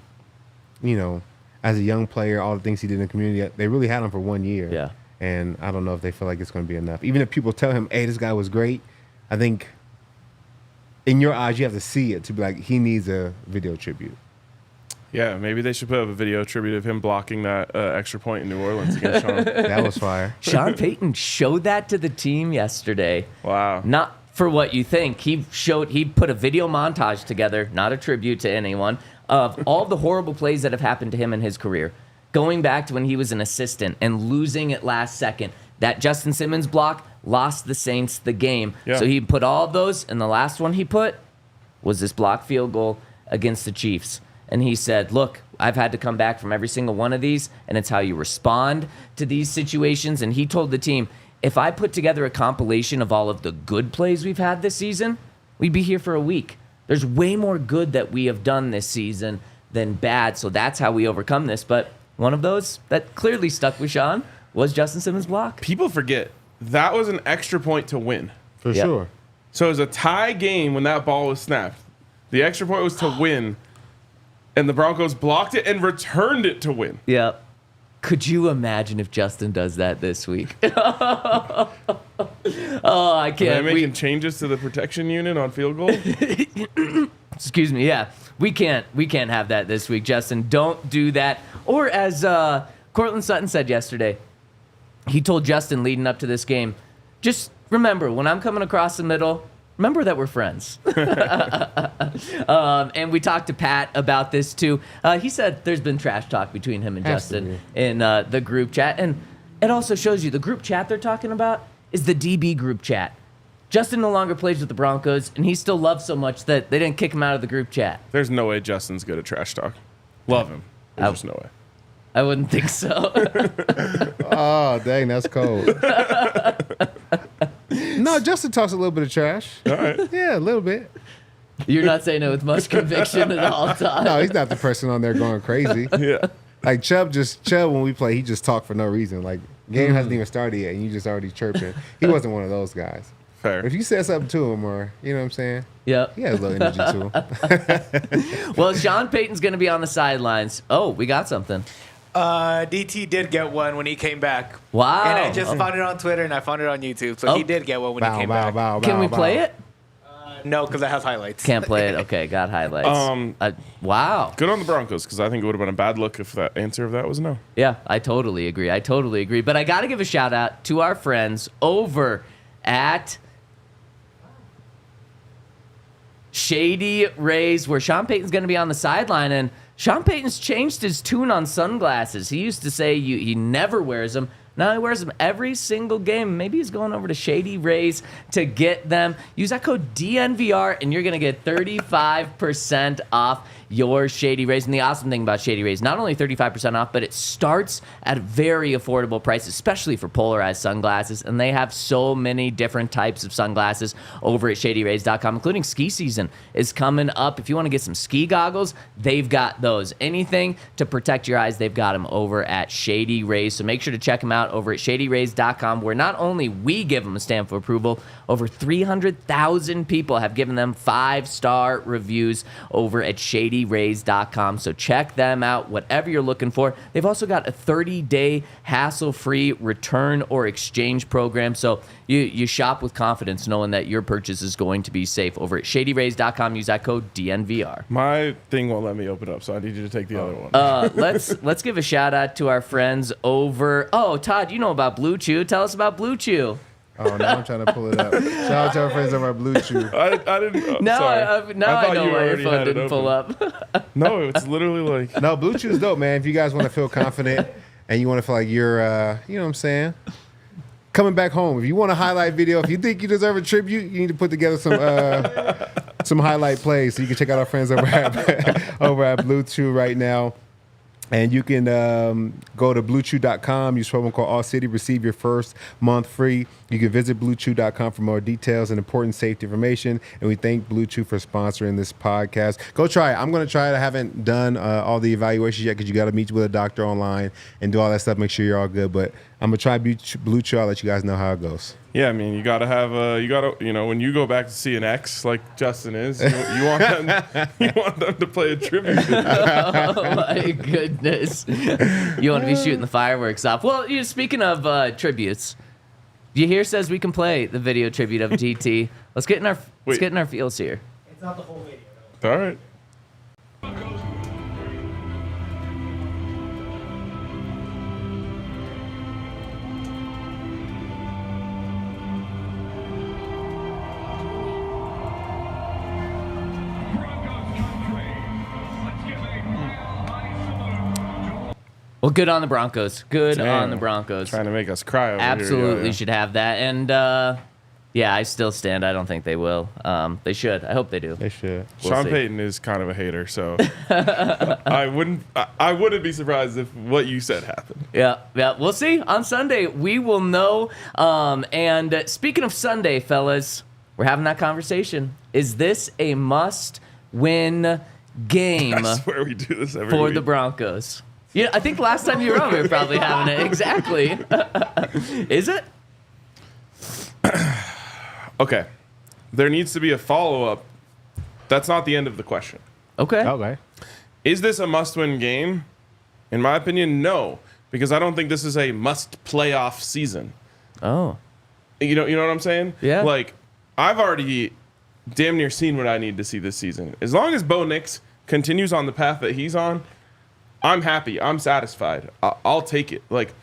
[SPEAKER 3] you know, as a young player, all the things he did in the community. They really had him for 1 year.
[SPEAKER 1] Yeah.
[SPEAKER 3] And I don't know if they feel like it's going to be enough. Even if people tell him, hey, this guy was great, I think in your eyes, you have to see it to be like, he needs a video tribute.
[SPEAKER 2] Yeah, maybe they should put up a video tribute of him blocking that extra point in New Orleans against Sean.
[SPEAKER 3] That was fire.
[SPEAKER 1] Sean Payton showed that to the team yesterday.
[SPEAKER 2] Wow.
[SPEAKER 1] Not for what you think. He put a video montage together, not a tribute to anyone, of all the horrible plays that have happened to him in his career. Going back to when he was an assistant and losing at last second. That Justin Simmons block lost the Saints the game.
[SPEAKER 2] Yeah.
[SPEAKER 1] So he put all of those, and the last one he put was this block field goal against the Chiefs. And he said, look, I've had to come back from every single one of these, and it's how you respond to these situations. And he told the team, if I put together a compilation of all of the good plays we've had this season, we'd be here for a week. There's way more good that we have done this season than bad, so that's how we overcome this. But one of those that clearly stuck with Sean was Justin Simmons' block.
[SPEAKER 2] People forget that was an extra point to win.
[SPEAKER 3] For
[SPEAKER 1] Yep.
[SPEAKER 3] sure.
[SPEAKER 2] So it was a tie game when that ball was snapped. The extra point was to win, and the Broncos blocked it and returned it to win.
[SPEAKER 1] Yep. Could you imagine if Justin does that this week? Oh, I
[SPEAKER 2] Are they
[SPEAKER 1] can't.
[SPEAKER 2] making changes to the protection unit on field goal?
[SPEAKER 1] Excuse me. Yeah, we can't have that this week, Justin. Don't do that. Or as Cortland Sutton said yesterday, he told Justin leading up to this game, just remember when I'm coming across the middle, remember that we're friends. And we talked to Pat about this too. He said there's been trash talk between him and
[SPEAKER 3] Has to
[SPEAKER 1] Justin in the group chat, and it also shows you the group chat they're talking about is the DB group chat. Justin no longer plays with the Broncos, and he still loves so much that they didn't kick him out of the group chat.
[SPEAKER 2] There's no way Justin's good at trash talk. Love him. There's just no way.
[SPEAKER 1] I wouldn't think so.
[SPEAKER 3] Oh, dang, that's cold. No, Justin talks a little bit of trash.
[SPEAKER 2] All right.
[SPEAKER 3] Yeah, a little bit.
[SPEAKER 1] You're not saying it with much conviction at all, Todd.
[SPEAKER 3] No, he's not the person on there going crazy.
[SPEAKER 2] Yeah.
[SPEAKER 3] Like Chubb when we play, he just talked for no reason. Like, game hasn't even started yet, and you just already chirping. He wasn't one of those guys.
[SPEAKER 2] Fair.
[SPEAKER 3] If you said something to him, or you know what I'm saying,
[SPEAKER 1] Yep.
[SPEAKER 3] he has a little energy to him.
[SPEAKER 1] Well, Sean Payton's going to be on the sidelines. Oh, we got something.
[SPEAKER 6] DT did get one when he came back.
[SPEAKER 1] Wow.
[SPEAKER 6] And I just found it on Twitter and I found it on YouTube. So he did get one when he came back.
[SPEAKER 1] Can we play it?
[SPEAKER 6] No, because it has highlights.
[SPEAKER 1] Can't play it. Okay, got highlights. Wow.
[SPEAKER 2] Good on the Broncos, because I think it would have been a bad look if that answer of that was no.
[SPEAKER 1] Yeah, I totally agree. But I got to give a shout out to our friends over at Shady Rays, where Sean Payton's going to be on the sideline. And Sean Payton's changed his tune on sunglasses. He used to say he never wears them. Now he wears them every single game. Maybe he's going over to Shady Rays to get them. Use that code DNVR, and you're going to get 35% off your Shady Rays. And the awesome thing about Shady Rays, not only 35% off, but it starts at a very affordable price, especially for polarized sunglasses. And they have so many different types of sunglasses over at ShadyRays.com, including ski season is coming up. If you want to get some ski goggles, they've got those. Anything to protect your eyes, they've got them over at Shady Rays. So make sure to check them out. out over at ShadyRays.com, where not only we give them a stamp of approval, over 300,000 people have given them 5-star reviews over at ShadyRays.com. So check them out, whatever you're looking for. They've also got a 30-day hassle-free return or exchange program. So you shop with confidence knowing that your purchase is going to be safe over at ShadyRays.com. Use that code DNVR.
[SPEAKER 2] My thing won't let me open up, so I need you to take the other one.
[SPEAKER 1] Let's give a shout out to our friends over. Oh, Todd, you know about Blue Chew. Tell us about Blue Chew.
[SPEAKER 3] Oh, now I'm trying to pull it up. Shout out to our friends over at Blue Chew.
[SPEAKER 2] I didn't.
[SPEAKER 1] Now
[SPEAKER 2] sorry.
[SPEAKER 1] I know
[SPEAKER 2] you
[SPEAKER 1] why your
[SPEAKER 2] already
[SPEAKER 1] phone
[SPEAKER 2] had it
[SPEAKER 1] didn't pull
[SPEAKER 2] open.
[SPEAKER 1] up.
[SPEAKER 2] No, it's literally like.
[SPEAKER 3] No, Blue Chew is dope, man. If you guys want to feel confident and you want to feel like you're, you know what I'm saying, coming back home. If you want a highlight video, if you think you deserve a tribute, you need to put together some highlight plays. So you can check out our friends over at Blue Chew right now. And you can go to bluechew.com, use promo code AllCity, receive your first month free. You can visit bluechew.com for more details and important safety information. And we thank Blue Chew for sponsoring this podcast. Go try it. I'm going to try it. I haven't done all the evaluations yet because you got to meet with a doctor online and do all that stuff, make sure you're all good. But I'm going to try Blue Chew. I'll let you guys know how it goes.
[SPEAKER 2] Yeah, I mean, you got to have when you go back to see an ex like Justin is, you want them to play a tribute video.
[SPEAKER 1] Oh, my goodness. You want to be shooting the fireworks off. Well, speaking of tributes, Yahir says we can play the video tribute of GT. Let's get in our feels here.
[SPEAKER 6] It's not the whole video.
[SPEAKER 2] All right.
[SPEAKER 1] Well, good on the Broncos. Good on the Broncos.
[SPEAKER 2] Trying to make us cry over
[SPEAKER 1] Absolutely
[SPEAKER 2] here.
[SPEAKER 1] should have that. And, yeah, I still stand. I don't think they will. They should. I hope they do.
[SPEAKER 3] They should.
[SPEAKER 1] We'll
[SPEAKER 2] Sean
[SPEAKER 1] see.
[SPEAKER 2] Payton is kind of a hater, so I wouldn't be surprised if what you said happened.
[SPEAKER 1] Yeah. We'll see. On Sunday, we will know. And speaking of Sunday, fellas, we're having that conversation. Is this a must-win game
[SPEAKER 2] I swear we do this every
[SPEAKER 1] for
[SPEAKER 2] week.
[SPEAKER 1] the Broncos? Yeah, I think last time you were on, we were probably having it. Exactly. Is it?
[SPEAKER 2] Okay. There needs to be a follow-up. That's not the end of the question.
[SPEAKER 1] Okay.
[SPEAKER 3] Okay.
[SPEAKER 2] Is this a must-win game? In my opinion, no, because I don't think this is a must-playoff season.
[SPEAKER 1] Oh.
[SPEAKER 2] You know what I'm saying?
[SPEAKER 1] Yeah.
[SPEAKER 2] Like, I've already damn near seen what I need to see this season. As long as Bo Nix continues on the path that he's on, I'm happy. I'm satisfied. I'll take it. Like,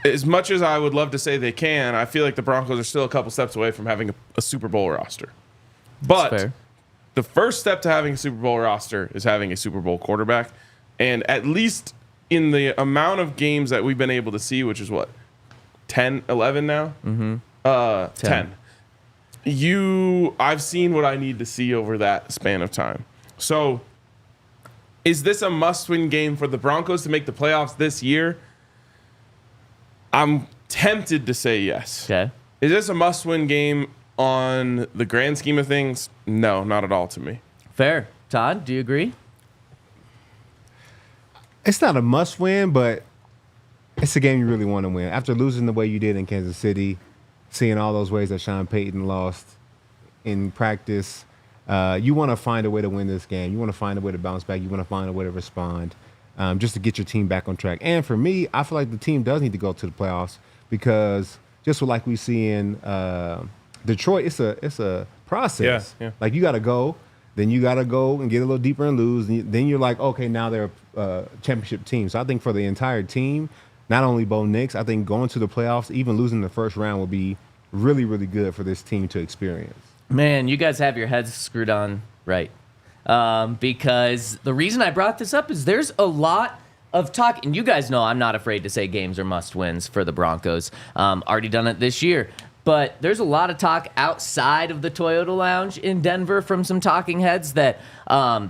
[SPEAKER 2] as much as I would love to say they can, I feel like the Broncos are still a couple steps away from having a Super Bowl roster. But
[SPEAKER 1] fair.
[SPEAKER 2] the first step to having a Super Bowl roster is having a Super Bowl quarterback. And at least in the amount of games that we've been able to see, which is what, 10, 11 now? Mm-hmm. 10. I've seen what I need to see over that span of time. So is this a must-win game for the Broncos to make the playoffs this year? I'm tempted to say yes.
[SPEAKER 1] Okay.
[SPEAKER 2] Is this a must-win game on the grand scheme of things? No, not at all to me.
[SPEAKER 1] Fair. Todd, do you agree?
[SPEAKER 3] It's not a must-win, but it's a game you really want to win. After losing the way you did in Kansas City, seeing all those ways that Sean Payton lost in practice, you want to find a way to win this game. You want to find a way to bounce back. You want to find a way to respond, just to get your team back on track. And for me, I feel like the team does need to go to the playoffs because just like we see in Detroit, it's a process.
[SPEAKER 2] Yeah.
[SPEAKER 3] Like you got to go, then you got to go and get a little deeper and lose. And then you're like, okay, now they're a championship team. So I think for the entire team, not only Bo Nix, I think going to the playoffs, even losing the first round will be really, really good for this team to experience.
[SPEAKER 1] Man, you guys have your heads screwed on right. Because the reason I brought this up is there's a lot of talk, and you guys know I'm not afraid to say games are must-wins for the Broncos. Already done it this year. But there's a lot of talk outside of the Toyota Lounge in Denver from some talking heads that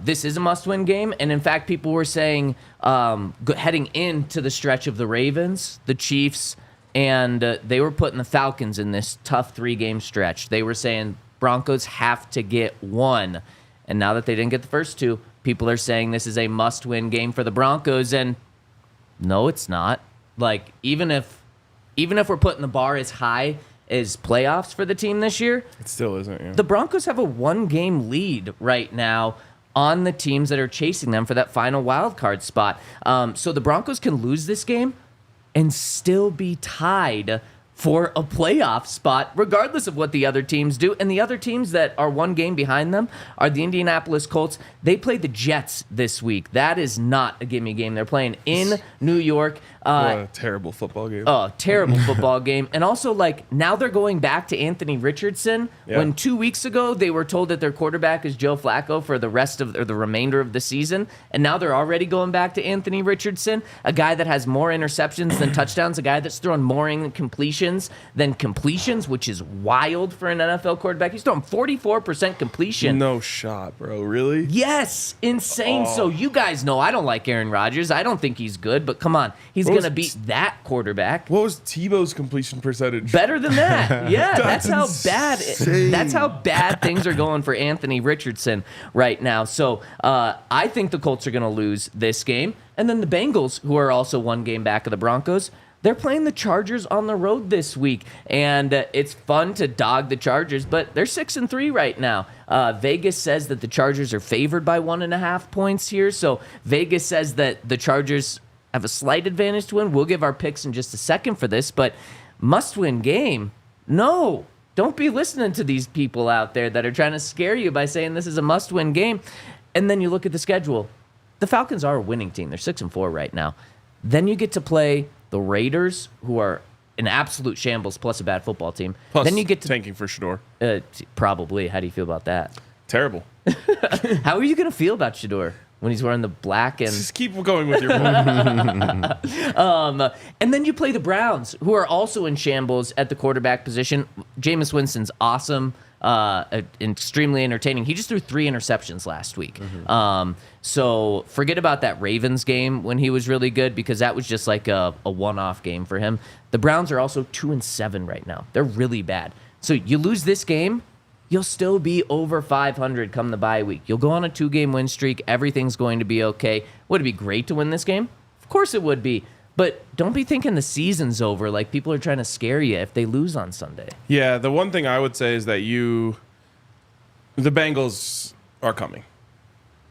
[SPEAKER 1] this is a must-win game. And, in fact, people were saying heading into the stretch of the Ravens, the Chiefs, and they were putting the Falcons in this tough three-game stretch. They were saying Broncos have to get one. And now that they didn't get the first two, people are saying this is a must-win game for the Broncos. And no, it's not. like even if we're putting the bar as high as playoffs for the team this year,
[SPEAKER 2] It still isn't. Yeah.
[SPEAKER 1] the Broncos have a 1-game lead right now on the teams that are chasing them for that final wild card spot. So the Broncos can lose this game and still be tied for a playoff spot, regardless of what the other teams do. And the other teams that are 1 game behind them are the Indianapolis Colts. They play the Jets this week. That is not a gimme game. They're playing in New York.
[SPEAKER 2] What a terrible football game.
[SPEAKER 1] Oh, terrible football game. And also, like, now they're going back to Anthony Richardson.
[SPEAKER 2] Yeah.
[SPEAKER 1] When 2 weeks ago they were told that their quarterback is Joe Flacco for the remainder of the season. And now they're already going back to Anthony Richardson, a guy that has more interceptions than touchdowns, a guy that's thrown more incompletions than completions, which is wild for an NFL quarterback. He's throwing 44% completion.
[SPEAKER 2] No shot, bro. Really?
[SPEAKER 1] Yes, insane. So you guys know I don't like Aaron Rodgers. I don't think he's good, but come on. He's
[SPEAKER 2] What
[SPEAKER 1] going to
[SPEAKER 2] was
[SPEAKER 1] beat that quarterback.
[SPEAKER 2] What was Tebow's completion percentage?
[SPEAKER 1] Better than that. Yeah,
[SPEAKER 2] That's insane.
[SPEAKER 1] that's how bad things are going for Anthony Richardson right now. So I think the Colts are going to lose this game. And then the Bengals, who are also 1 game back of the Broncos, they're playing the Chargers on the road this week, and it's fun to dog the Chargers, but they're 6-3 right now. Vegas says that the Chargers are favored by 1.5 points here, so Vegas says that the Chargers have a slight advantage to win. We'll give our picks in just a second for this, but must-win game? No. Don't be listening to these people out there that are trying to scare you by saying this is a must-win game. And then you look at the schedule. The Falcons are a winning team. They're 6-4 right now. Then you get to play the Raiders, who are an absolute shambles plus a bad football team.
[SPEAKER 2] Plus
[SPEAKER 1] Then you get to
[SPEAKER 2] tanking for Shador.
[SPEAKER 1] Probably. How do you feel about that?
[SPEAKER 2] Terrible.
[SPEAKER 1] How are you going to feel about Shador when he's wearing the black and?
[SPEAKER 2] Just keep going with your point.
[SPEAKER 1] And then you play the Browns, who are also in shambles at the quarterback position. Jameis Winston's awesome. Extremely entertaining. He just threw 3 interceptions last week. So forget about that Ravens game when he was really good, because that was just like a one-off game for him. The Browns are also 2-7 right now. They're really bad. So you lose this game, you'll still be over 500 come the bye week. You'll go on a 2-game win streak. Everything's going to be okay. Would it be great to win this game? Of course it would be. But don't be thinking the season's over like people are trying to scare you if they lose on Sunday.
[SPEAKER 2] Yeah, the one thing I would say is that the Bengals are coming.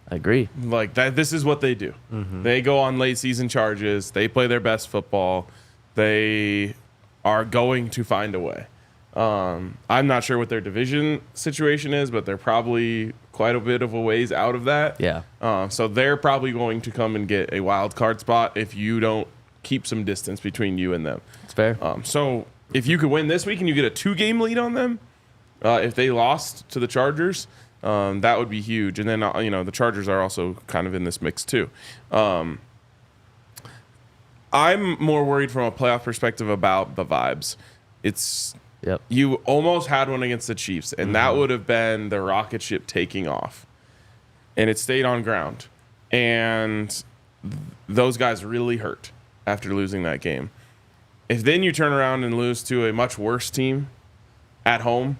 [SPEAKER 1] I agree.
[SPEAKER 2] Like that, this is what they do. They go on late season charges. They play their best football. They are going to find a way. I'm not sure what their division situation is, but they're probably quite a bit of a ways out of that.
[SPEAKER 1] Yeah.
[SPEAKER 2] So they're probably going to come and get a wild card spot if you don't keep some distance between you and them.
[SPEAKER 1] It's fair.
[SPEAKER 2] So if you could win this week and you get a 2-game lead on them, if they lost to the Chargers, that would be huge. And then, the Chargers are also kind of in this mix too. I'm more worried from a playoff perspective about the vibes.
[SPEAKER 1] Yep.
[SPEAKER 2] You almost had one against the Chiefs, and that would have been the rocket ship taking off. And it stayed on ground. And those guys really hurt after losing that game. If then you turn around and lose to a much worse team at home,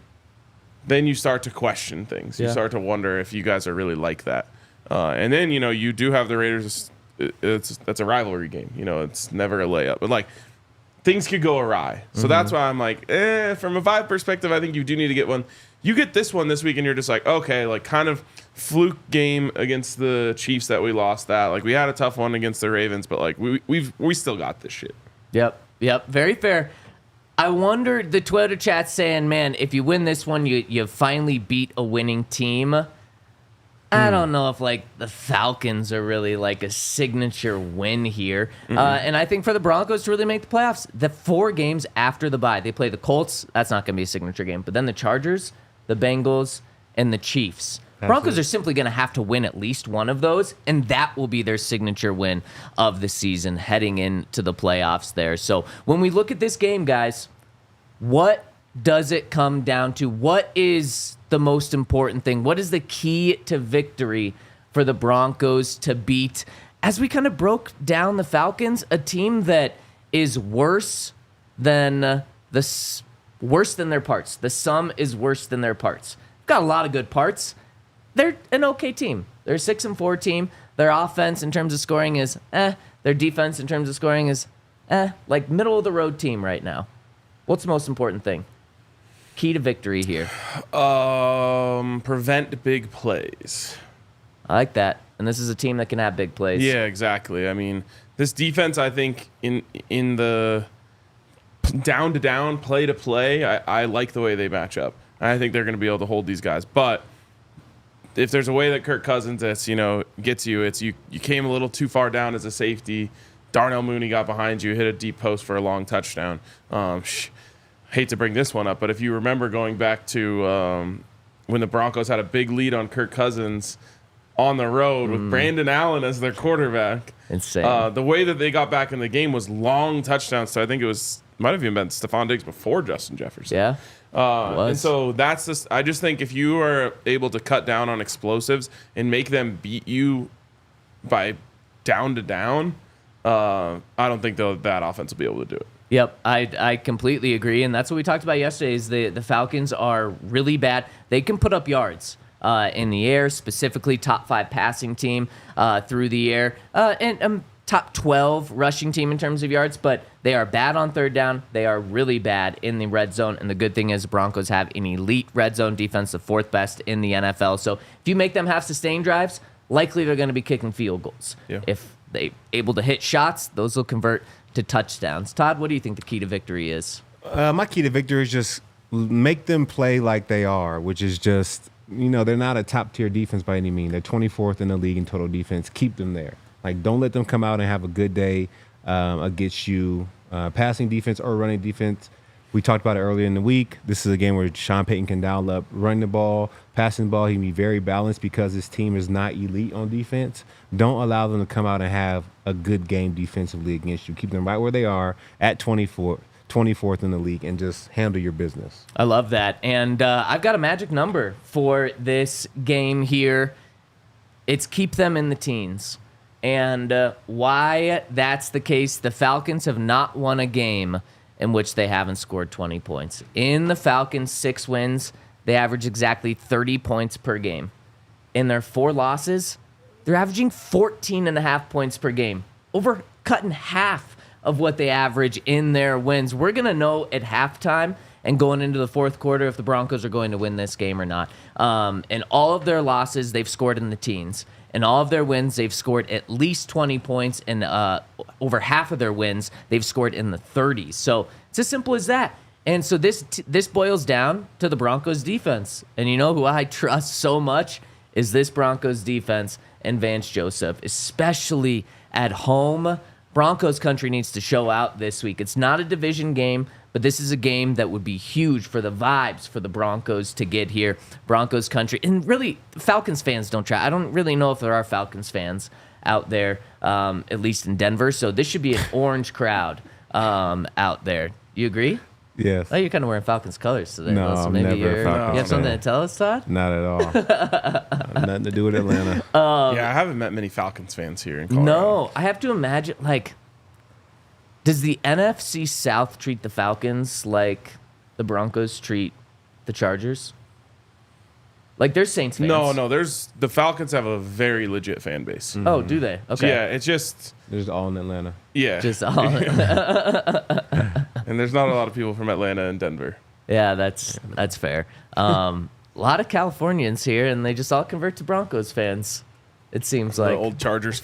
[SPEAKER 2] then you start to question things. You start to wonder if you guys are really like that. And then, you do have the Raiders. That's a rivalry game. It's never a layup. But, things could go awry. So that's why I'm like, from a vibe perspective, I think you do need to get one. You get this one this week, and you're just like, okay, kind of fluke game against the Chiefs that we lost that. We had a tough one against the Ravens, but, we still got this shit.
[SPEAKER 1] Yep. Very fair. I wonder, the Twitter chat's saying, man, if you win this one, you finally beat a winning team. I don't know if the Falcons are really a signature win here. And I think for the Broncos to really make the playoffs, the 4 games after the bye, they play the Colts. That's not going to be a signature game. But then the Chargers, the Bengals, and the Chiefs. Broncos are simply going to have to win at least one of those, and that will be their signature win of the season heading into the playoffs there. So when we look at this game, guys, what does it come down to? What is the most important thing? What is the key to victory for the Broncos to beat, as we kind of broke down the Falcons, a team that is worse than their parts. The sum is worse than their parts. Got a lot of good parts. They're an okay team. They're a 6-4 team. Their offense in terms of scoring is Their defense in terms of scoring is like middle of the road team right now. What's the most important thing? Key to victory here.
[SPEAKER 2] Prevent big plays.
[SPEAKER 1] I like that. And this is a team that can have big plays.
[SPEAKER 2] Yeah, exactly. I mean, this defense, I think, in the down to down, play to play, I like the way they match up. I think they're going to be able to hold these guys. But if there's a way that Kirk Cousins gets you, it's you came a little too far down as a safety. Darnell Mooney got behind you, hit a deep post for a long touchdown. Hate to bring this one up, but if you remember going back to when the Broncos had a big lead on Kirk Cousins on the road with Brandon Allen as their quarterback.
[SPEAKER 1] Insane.
[SPEAKER 2] The way that they got back in the game was long touchdowns. So I think might have even been Stephon Diggs before Justin Jefferson.
[SPEAKER 1] Yeah.
[SPEAKER 2] And so that's just, I just think if you are able to cut down on explosives and make them beat you by down to down, I don't think that offense will be able to do it.
[SPEAKER 1] Yep, I completely agree, and that's what we talked about yesterday. Is the Falcons are really bad. They can put up yards in the air, specifically top 5 passing team through the air, and top 12 rushing team in terms of yards. But they are bad on third down. They are really bad in the red zone. And the good thing is the Broncos have an elite red zone defense, the 4th best in the NFL. So if you make them have sustained drives, likely they're going to be kicking field goals.
[SPEAKER 2] Yeah.
[SPEAKER 1] If they're able to hit shots, those will convert to touchdowns. Todd, what do you think the key to victory is?
[SPEAKER 3] My key to victory is just make them play like they are, which is just, they're not a top-tier defense by any means. They're 24th in the league in total defense. Keep them there. Like, don't let them come out and have a good day against you. Passing defense or running defense, we talked about it earlier in the week. This is a game where Sean Payton can dial up, run the ball, passing the ball. He can be very balanced because his team is not elite on defense. Don't allow them to come out and have a good game defensively against you. Keep them right where they are at 24th in the league, and just handle your business.
[SPEAKER 1] I love that. And I've got a magic number for this game here. It's keep them in the teens. And why that's the case, the Falcons have not won a game in which they haven't scored 20 points. In the Falcons' 6 wins, they average exactly 30 points per game. In their 4 losses, they're averaging 14.5 points per game, over cutting half of what they average in their wins. We're going to know at halftime and going into the 4th quarter if the Broncos are going to win this game or not. In all of their losses, they've scored in the teens. In all of their wins, they've scored at least 20 points, and over half of their wins, they've scored in the 30s. So it's as simple as that. And so this boils down to the Broncos defense. And you know who I trust so much is this Broncos defense and Vance Joseph, especially at home. Broncos Country needs to show out this week. It's not a division game, but this is a game that would be huge for the vibes for the Broncos to get here. Broncos Country. And really, Falcons fans don't try. I don't really know if there are Falcons fans out there, at least in Denver. So this should be an orange crowd out there. You agree?
[SPEAKER 3] Yes.
[SPEAKER 1] Oh, you're kind of wearing Falcons colors today.
[SPEAKER 3] No,
[SPEAKER 1] so
[SPEAKER 3] I'm
[SPEAKER 1] maybe
[SPEAKER 3] never a Falcons
[SPEAKER 1] you have something
[SPEAKER 3] fan.
[SPEAKER 1] to tell us, Todd?
[SPEAKER 3] Not at all. Nothing to do with Atlanta.
[SPEAKER 2] Yeah, I haven't met many Falcons fans here in Colorado.
[SPEAKER 1] No, I have to imagine, does the NFC South treat the Falcons like the Broncos treat the Chargers? Like, they're Saints fans.
[SPEAKER 2] No, the Falcons have a very legit fan base.
[SPEAKER 1] Oh, do they? Okay.
[SPEAKER 2] Yeah, it's just,
[SPEAKER 3] There's all in Atlanta.
[SPEAKER 2] yeah.
[SPEAKER 1] Just all.
[SPEAKER 2] And there's not a lot of people from Atlanta and Denver.
[SPEAKER 1] Yeah, that's fair. A lot of Californians here, and they just all convert to Broncos fans, it seems
[SPEAKER 2] The
[SPEAKER 1] like.
[SPEAKER 2] old Chargers,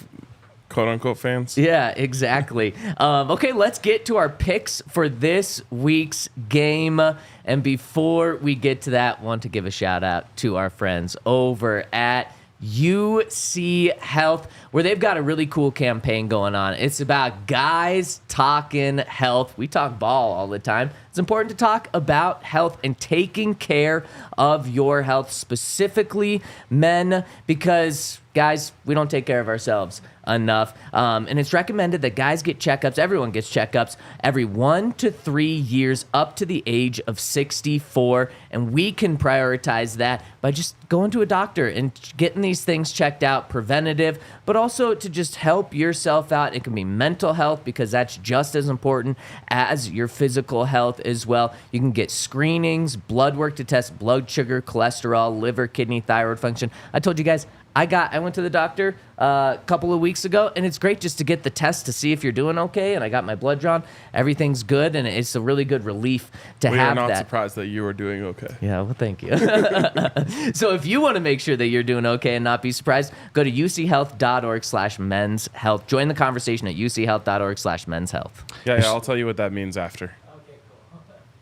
[SPEAKER 2] quote-unquote, fans.
[SPEAKER 1] Yeah, exactly. Okay, let's get to our picks for this week's game. And before we get to that, I want to give a shout out to our friends over at UC Health, where they've got a really cool campaign going on. It's about guys talking health. We talk ball all the time. It's important to talk about health and taking care of your health, specifically men, because guys, we don't take care of ourselves enough. And it's recommended that guys get checkups. Everyone gets checkups every 1 to 3 years up to the age of 64. And we can prioritize that by just going to a doctor and getting these things checked out, preventative, but also to just help yourself out. It can be mental health, because that's just as important as your physical health as well. You can get screenings, blood work to test blood sugar, cholesterol, liver, kidney, thyroid function. I told you guys, I went to the doctor a couple of weeks ago, and it's great just to get the test to see if you're doing okay. And I got my blood drawn. Everything's good, and it's a really good relief to have that.
[SPEAKER 2] We are not surprised that you are doing okay.
[SPEAKER 1] Yeah, well, thank you. So if you want to make sure that you're doing okay and not be surprised, go to uchealth.org/men's health. Join the conversation at uchealth.org/men's health.
[SPEAKER 2] Yeah, I'll tell you what that means after.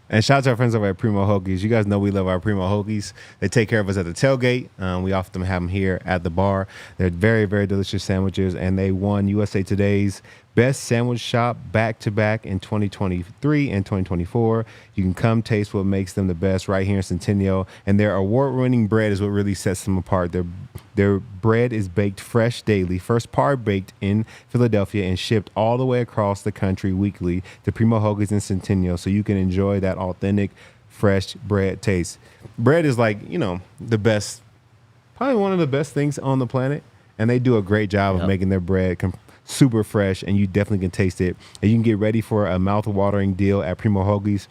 [SPEAKER 3] And shout out to our friends over at Primo Hoagies. You guys know we love our Primo Hoagies. They take care of us at the tailgate. We often have them here at the bar. They're very, very delicious sandwiches, and they won USA Today's Best Sandwich Shop back-to-back in 2023 and 2024. You can come taste what makes them the best right here in Centennial. And their award-winning bread is what really sets them apart. Their bread is baked fresh daily, first part baked in Philadelphia and shipped all the way across the country weekly to Primo Hoagies in Centennial, so you can enjoy that authentic, fresh bread taste. Bread is like, the best, probably one of the best things on the planet. And they do a great job of making their bread super fresh, and you definitely can taste it. And you can get ready for a mouth-watering deal at Primo Hoagies.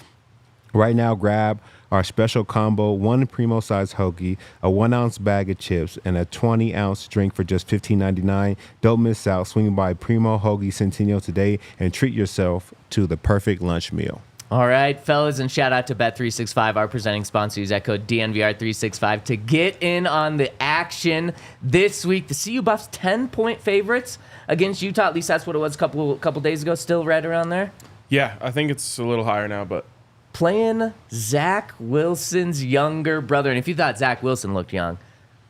[SPEAKER 3] Right now, grab our special combo, 1 Primo-sized hoagie, a 1-ounce bag of chips, and a 20-ounce drink for just $15.99. Don't miss out. Swing by Primo Hoagie Centennial today and treat yourself to the perfect lunch meal.
[SPEAKER 1] All right, fellas, and shout out to Bet365, our presenting sponsor. Use that code DNVR365 to get in on the action this week. The CU Buffs 10-point favorites against Utah. At least that's what it was a couple days ago. Still right around there.
[SPEAKER 2] Yeah, I think it's a little higher now, but
[SPEAKER 1] playing Zach Wilson's younger brother. And if you thought Zach Wilson looked young,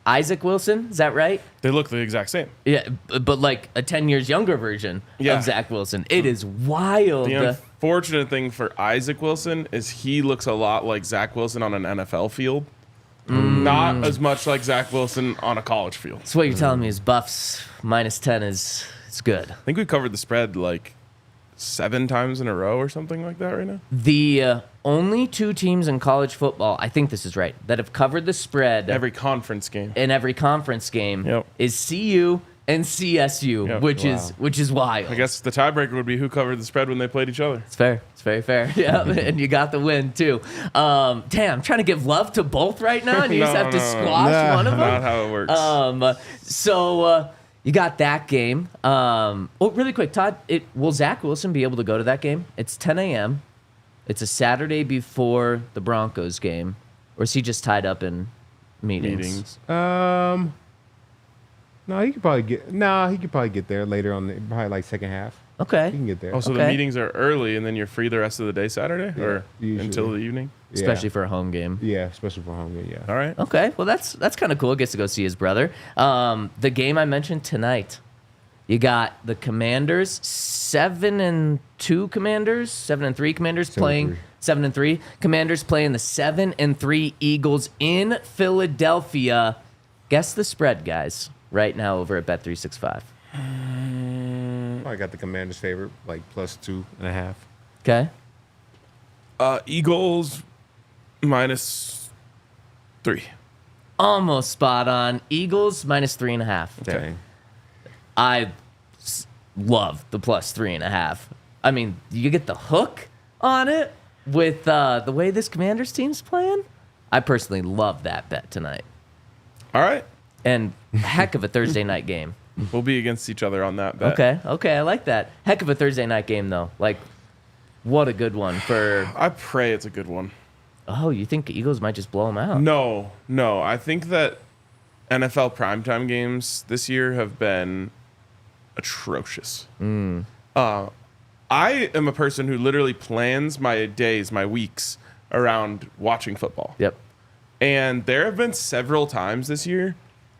[SPEAKER 1] Isaac Wilson, is that right?
[SPEAKER 2] They look the exact same.
[SPEAKER 1] Yeah, but like a 10 years younger version of Zach Wilson. It is wild.
[SPEAKER 2] The unfortunate thing for Isaac Wilson is he looks a lot like Zach Wilson on an NFL field. Not as much like Zach Wilson on a college field.
[SPEAKER 1] So what you're telling me is Buffs -10 is good.
[SPEAKER 2] I think we covered the spread like 7 times in a row or something like that right now.
[SPEAKER 1] The only 2 teams in college football, I think this is right, that have covered the spread
[SPEAKER 2] every conference game
[SPEAKER 1] is CU and CSU, which is wild.
[SPEAKER 2] I guess the tiebreaker would be who covered the spread when they played each other.
[SPEAKER 1] It's fair. It's very fair. Yeah, and you got the win too. Damn, I'm trying to give love to both right now, and you just have to squash one of them.
[SPEAKER 2] Not how it works.
[SPEAKER 1] So you got that game. Really quick, Todd, will Zach Wilson be able to go to that game? It's 10 a.m. It's a Saturday before the Broncos game, or is he just tied up in meetings?
[SPEAKER 3] No, he could probably get there later on, probably like second half.
[SPEAKER 1] Okay.
[SPEAKER 3] He can get there.
[SPEAKER 2] Oh, so the meetings are early, and then you're free the rest of the day Saturday, or
[SPEAKER 3] usually.
[SPEAKER 2] until the evening?
[SPEAKER 1] Especially for a home game.
[SPEAKER 3] Yeah, especially for a home game, yeah.
[SPEAKER 2] All right.
[SPEAKER 1] Okay, well, that's kind of cool. Gets to go see his brother. The game I mentioned tonight, you got the Commanders, 7-3 Commanders playing 7-3 Commanders playing the 7-3 Eagles in Philadelphia. Guess the spread, guys, right now over at Bet365.
[SPEAKER 3] I got the Commanders' favorite, like +2.5.
[SPEAKER 1] Okay.
[SPEAKER 2] Eagles -3.
[SPEAKER 1] Almost spot on. Eagles -3.5.
[SPEAKER 3] Okay.
[SPEAKER 1] I love the +3.5. I mean, you get the hook on it with the way this Commanders team's playing. I personally love that bet tonight.
[SPEAKER 2] All right.
[SPEAKER 1] And heck of a Thursday night game.
[SPEAKER 2] We'll be against each other on that bet.
[SPEAKER 1] Okay, I like that. Heck of a Thursday night game, though. Like, what a good one for...
[SPEAKER 2] I pray it's a good one.
[SPEAKER 1] Oh, you think the Eagles might just blow them out?
[SPEAKER 2] No. I think that NFL primetime games this year have been atrocious. I am a person who literally plans my days, my weeks around watching football.
[SPEAKER 1] Yep.
[SPEAKER 2] And there have been several times this year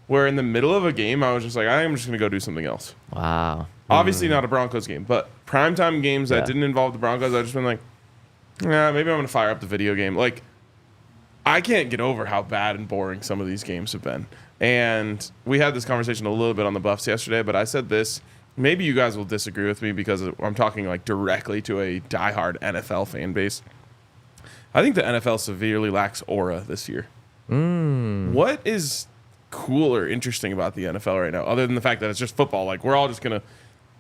[SPEAKER 2] where in the middle of a game, I was just like, I am just going to go do something else.
[SPEAKER 1] Wow.
[SPEAKER 2] Obviously not a Broncos game, but primetime games that didn't involve the Broncos, I've just been like, maybe I'm going to fire up the video game. Like, I can't get over how bad and boring some of these games have been. And we had this conversation a little bit on the Buffs yesterday, but I said this. Maybe you guys will disagree with me because I'm talking like directly to a diehard NFL fan base. I think the NFL severely lacks aura this year. What is cool or interesting about the NFL right now, other than the fact that it's just football? Like, we're all just going to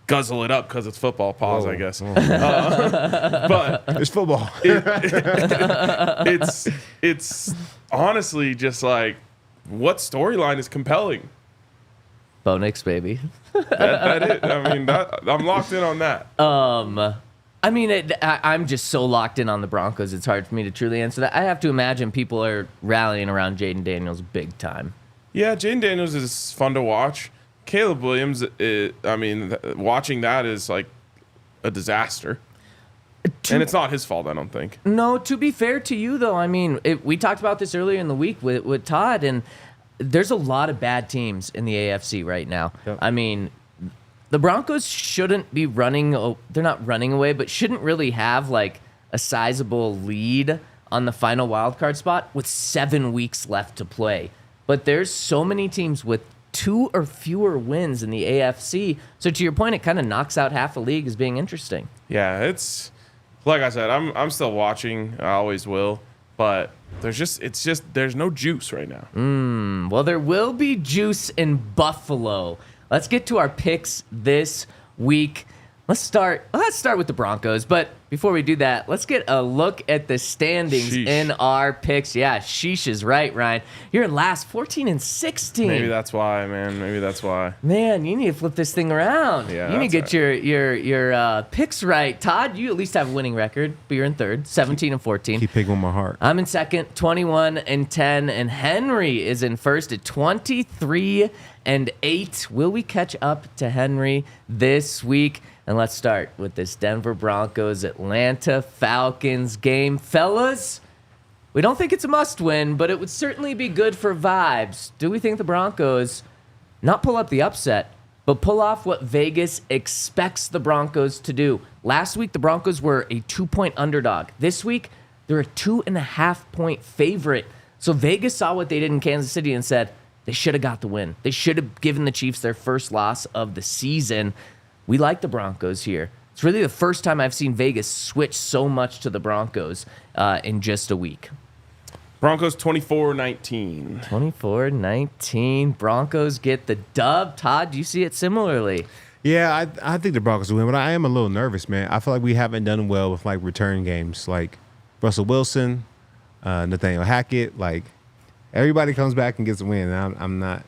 [SPEAKER 2] guzzle it up because it's football. Pause,
[SPEAKER 3] Whoa,
[SPEAKER 2] I guess.
[SPEAKER 3] whoa.
[SPEAKER 2] But
[SPEAKER 3] It's football.
[SPEAKER 2] it's honestly just like, what storyline is compelling?
[SPEAKER 1] Bo Nix, baby.
[SPEAKER 2] That is. I mean, I'm locked in on that.
[SPEAKER 1] I mean, I'm just so locked in on the Broncos, it's hard for me to truly answer that. I have to imagine people are rallying around Jaden Daniels big time.
[SPEAKER 2] Yeah, Jaden Daniels is fun to watch. Caleb Williams, watching that is like a disaster. And it's not his fault, I don't think.
[SPEAKER 1] No, to be fair to you, though, I mean, we talked about this earlier in the week with Todd, and there's a lot of bad teams in the AFC right now.
[SPEAKER 3] Yep.
[SPEAKER 1] I mean, the Broncos shouldn't be they're not running away, but shouldn't really have like a sizable lead on the final wildcard spot with 7 weeks left to play. But there's so many teams with 2 or fewer wins in the AFC. So to your point, it kind of knocks out half the league as being interesting.
[SPEAKER 2] Yeah, it's like I said, I'm still watching. I always will. But there's no juice right now.
[SPEAKER 1] Well, there will be juice in Buffalo. Let's get to our picks this week. Let's start with the Broncos, but before we do that, let's get a look at the standings in our picks. Yeah, sheesh is right, Ryan. You're in last, 14-16.
[SPEAKER 2] Maybe that's why, man. Maybe that's why.
[SPEAKER 1] Man, you need to flip this thing around.
[SPEAKER 2] Yeah,
[SPEAKER 1] you need to
[SPEAKER 2] that's
[SPEAKER 1] get your picks right. Todd, you at least have a winning record, but you're in third, 17-14.
[SPEAKER 3] Keep picking with my heart.
[SPEAKER 1] I'm in second, 21-10, and Henry is in first at 23-8. Will we catch up to Henry this week? And let's start with this Denver Broncos Atlanta Falcons game. Fellas, we don't think it's a must-win, but it would certainly be good for vibes. Do we think the Broncos not pull up the upset, but pull off what Vegas expects the Broncos to do? Last week, the Broncos were a 2-point underdog. This week, they're a 2.5-point favorite. So Vegas saw what they did in Kansas City and said they should have got the win. They should have given the Chiefs their first loss of the season. We like the Broncos here. It's really the first time I've seen Vegas switch so much to the Broncos in just a week.
[SPEAKER 2] Broncos 24-19.
[SPEAKER 1] 24-19. Broncos get the dub. Todd, do you see it similarly?
[SPEAKER 3] Yeah, I think the Broncos will win, but I am a little nervous, man. I feel like we haven't done well with like return games, like Russell Wilson, Nathaniel Hackett. Like everybody comes back and gets a win. And I'm not.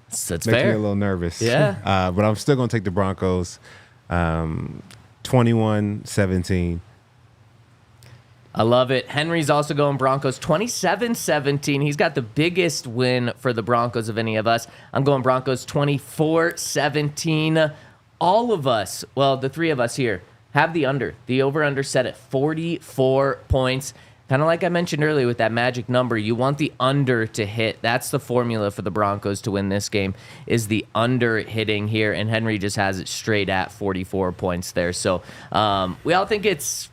[SPEAKER 1] That's
[SPEAKER 3] Makes
[SPEAKER 1] fair.
[SPEAKER 3] me a little nervous.
[SPEAKER 1] Yeah.
[SPEAKER 3] But I'm still going to take the Broncos 21-17.
[SPEAKER 1] I love it. Henry's also going Broncos 27-17. He's got the biggest win for the Broncos of any of us. I'm going Broncos 24-17. All of us, well, the three of us here, have the under. The over-under set at 44 points. Kind of like I mentioned earlier with that magic number, you want the under to hit. That's the formula for the Broncos to win this game, is the under hitting here, and Henry just has it straight at 44 points there. So we all think it's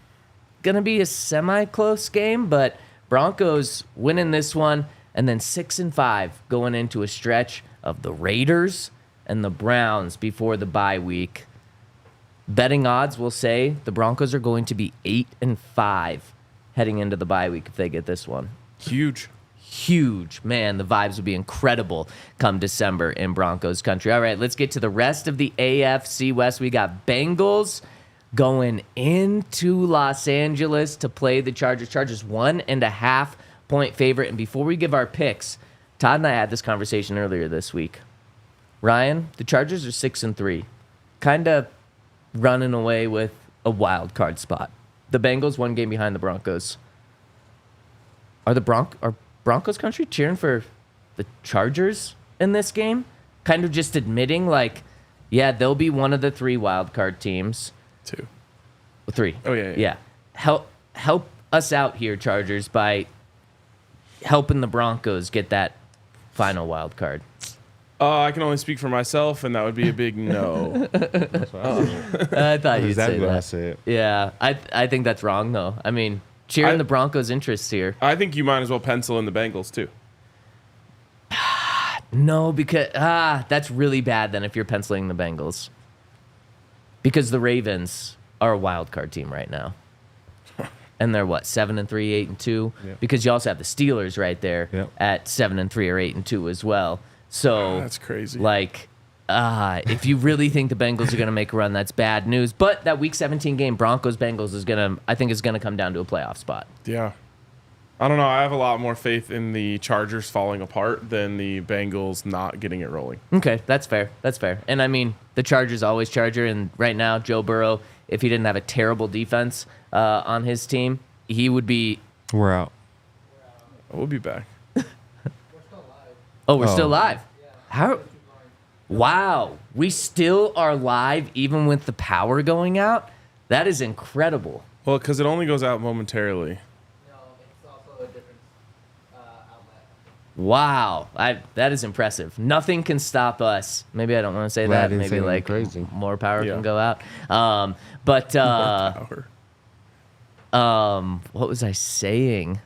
[SPEAKER 1] going to be a semi-close game, but Broncos winning this one, and then 6-5 going into a stretch of the Raiders and the Browns before the bye week. Betting odds will say the Broncos are going to be 8-5 heading into the bye week if they get this one.
[SPEAKER 2] Huge.
[SPEAKER 1] Man, the vibes will be incredible come December in Broncos country. All right, let's get to the rest of the AFC West. We got Bengals going into Los Angeles to play the Chargers. Chargers 1.5-point favorite. And before we give our picks, Todd and I had this conversation earlier this week. Ryan, the Chargers are 6-3, kind of running away with a wild card spot. The Bengals 1 game behind the Broncos. Are Broncos country cheering for the Chargers in this game? Kind of just admitting, like, yeah, they'll be one of the 3 wild card teams.
[SPEAKER 2] 2.
[SPEAKER 1] 3.
[SPEAKER 2] Oh, yeah.
[SPEAKER 1] Help us out here, Chargers, by helping the Broncos get that final wild card.
[SPEAKER 2] I can only speak for myself, and that would be a big no.
[SPEAKER 1] I thought you'd say
[SPEAKER 3] Exactly what I
[SPEAKER 1] that.
[SPEAKER 3] said.
[SPEAKER 1] Yeah, I think that's wrong, though. I mean, cheering the Broncos' interests here.
[SPEAKER 2] I think you might as well pencil in the Bengals, too.
[SPEAKER 1] No, because that's really bad then if you're penciling the Bengals. Because the Ravens are a wild card team right now. And they're what, 7-3, 8-2?
[SPEAKER 3] Yep.
[SPEAKER 1] Because you also have the Steelers right there
[SPEAKER 3] Yep.
[SPEAKER 1] at 7-3 or 8-2 as well. So
[SPEAKER 2] That's crazy.
[SPEAKER 1] Like, if you really think the Bengals are going to make a run, that's bad news. But that Week 17 game, Broncos-Bengals, is going to come down to a playoff spot.
[SPEAKER 2] Yeah. I don't know. I have a lot more faith in the Chargers falling apart than the Bengals not getting it rolling.
[SPEAKER 1] Okay, that's fair. That's fair. And I mean, the Chargers always Charger, and right now, Joe Burrow, if he didn't have a terrible defense on his team, he would be...
[SPEAKER 3] We're out.
[SPEAKER 2] We'll be back.
[SPEAKER 1] Oh, we're still live. How? Wow, we still are live even with the power going out? That is incredible.
[SPEAKER 2] Well, because it only goes out momentarily.
[SPEAKER 1] Wow, that is impressive. Nothing can stop us. Maybe I don't want to say that. Maybe like
[SPEAKER 3] crazy.
[SPEAKER 1] More power
[SPEAKER 2] Yeah.
[SPEAKER 1] can go out. But
[SPEAKER 2] Power.
[SPEAKER 1] what was I saying?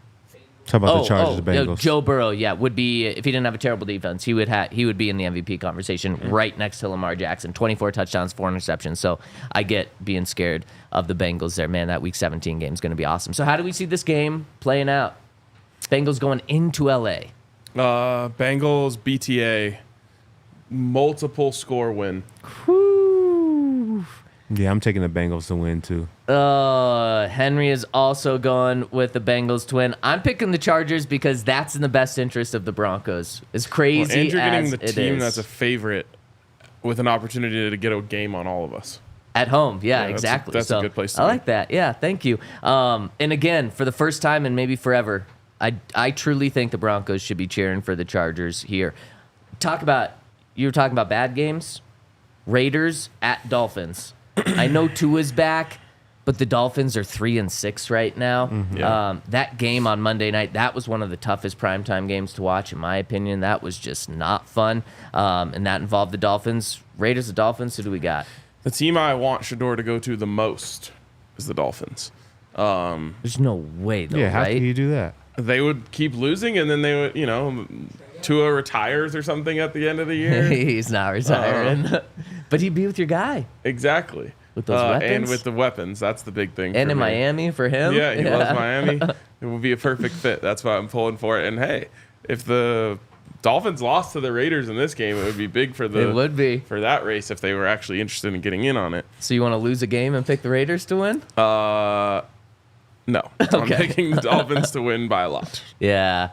[SPEAKER 3] Talk about the Chargers, the Bengals.
[SPEAKER 1] Joe Burrow, would be, if he didn't have a terrible defense, he would be in the MVP conversation right next to Lamar Jackson. 24 touchdowns, 4 interceptions. So I get being scared of the Bengals there. Man, that Week 17 game is going to be awesome. So how do we see this game playing out? Bengals going into LA.
[SPEAKER 2] Bengals, BTA, multiple score win.
[SPEAKER 1] Whew.
[SPEAKER 3] Yeah, I'm taking the Bengals to win, too.
[SPEAKER 1] Henry is also going with the Bengals to win. I'm picking the Chargers because that's in the best interest of the Broncos. As crazy
[SPEAKER 2] And you're getting
[SPEAKER 1] as
[SPEAKER 2] the
[SPEAKER 1] it
[SPEAKER 2] team
[SPEAKER 1] is.
[SPEAKER 2] that's a favorite with an opportunity to get a game on all of us.
[SPEAKER 1] At home,
[SPEAKER 2] that's
[SPEAKER 1] exactly.
[SPEAKER 2] that's a good place to
[SPEAKER 1] I
[SPEAKER 2] be.
[SPEAKER 1] like that. Yeah, thank you. And again, for the first time and maybe forever, I truly think the Broncos should be cheering for the Chargers here. You were talking about bad games. Raiders at Dolphins. I know Tua's back, but the Dolphins are 3-6 right now.
[SPEAKER 2] Mm-hmm. Yeah.
[SPEAKER 1] That game on Monday night, that was one of the toughest primetime games to watch, in my opinion. That was just not fun, and that involved the Dolphins. Raiders, the Dolphins. Who do we got?
[SPEAKER 2] The team I want Shador to go to the most is the Dolphins.
[SPEAKER 1] There's no way, though,
[SPEAKER 3] Yeah, how
[SPEAKER 1] right?
[SPEAKER 3] can you do that?
[SPEAKER 2] They would keep losing, and then they would, Tua retires or something at the end of the year.
[SPEAKER 1] He's not retiring. But he'd be with your guy.
[SPEAKER 2] Exactly.
[SPEAKER 1] With those weapons?
[SPEAKER 2] And with the weapons. That's the big thing.
[SPEAKER 1] And
[SPEAKER 2] for
[SPEAKER 1] in
[SPEAKER 2] me.
[SPEAKER 1] Miami for him?
[SPEAKER 2] Yeah, he loves Miami. It will be a perfect fit. That's why I'm pulling for it. And hey, if the Dolphins lost to the Raiders in this game, it would be big for
[SPEAKER 1] It would be.
[SPEAKER 2] for that race if they were actually interested in getting in on it.
[SPEAKER 1] So you want to lose a game and pick the Raiders to win?
[SPEAKER 2] No. I'm picking the Dolphins to win by a lot.
[SPEAKER 1] Yeah,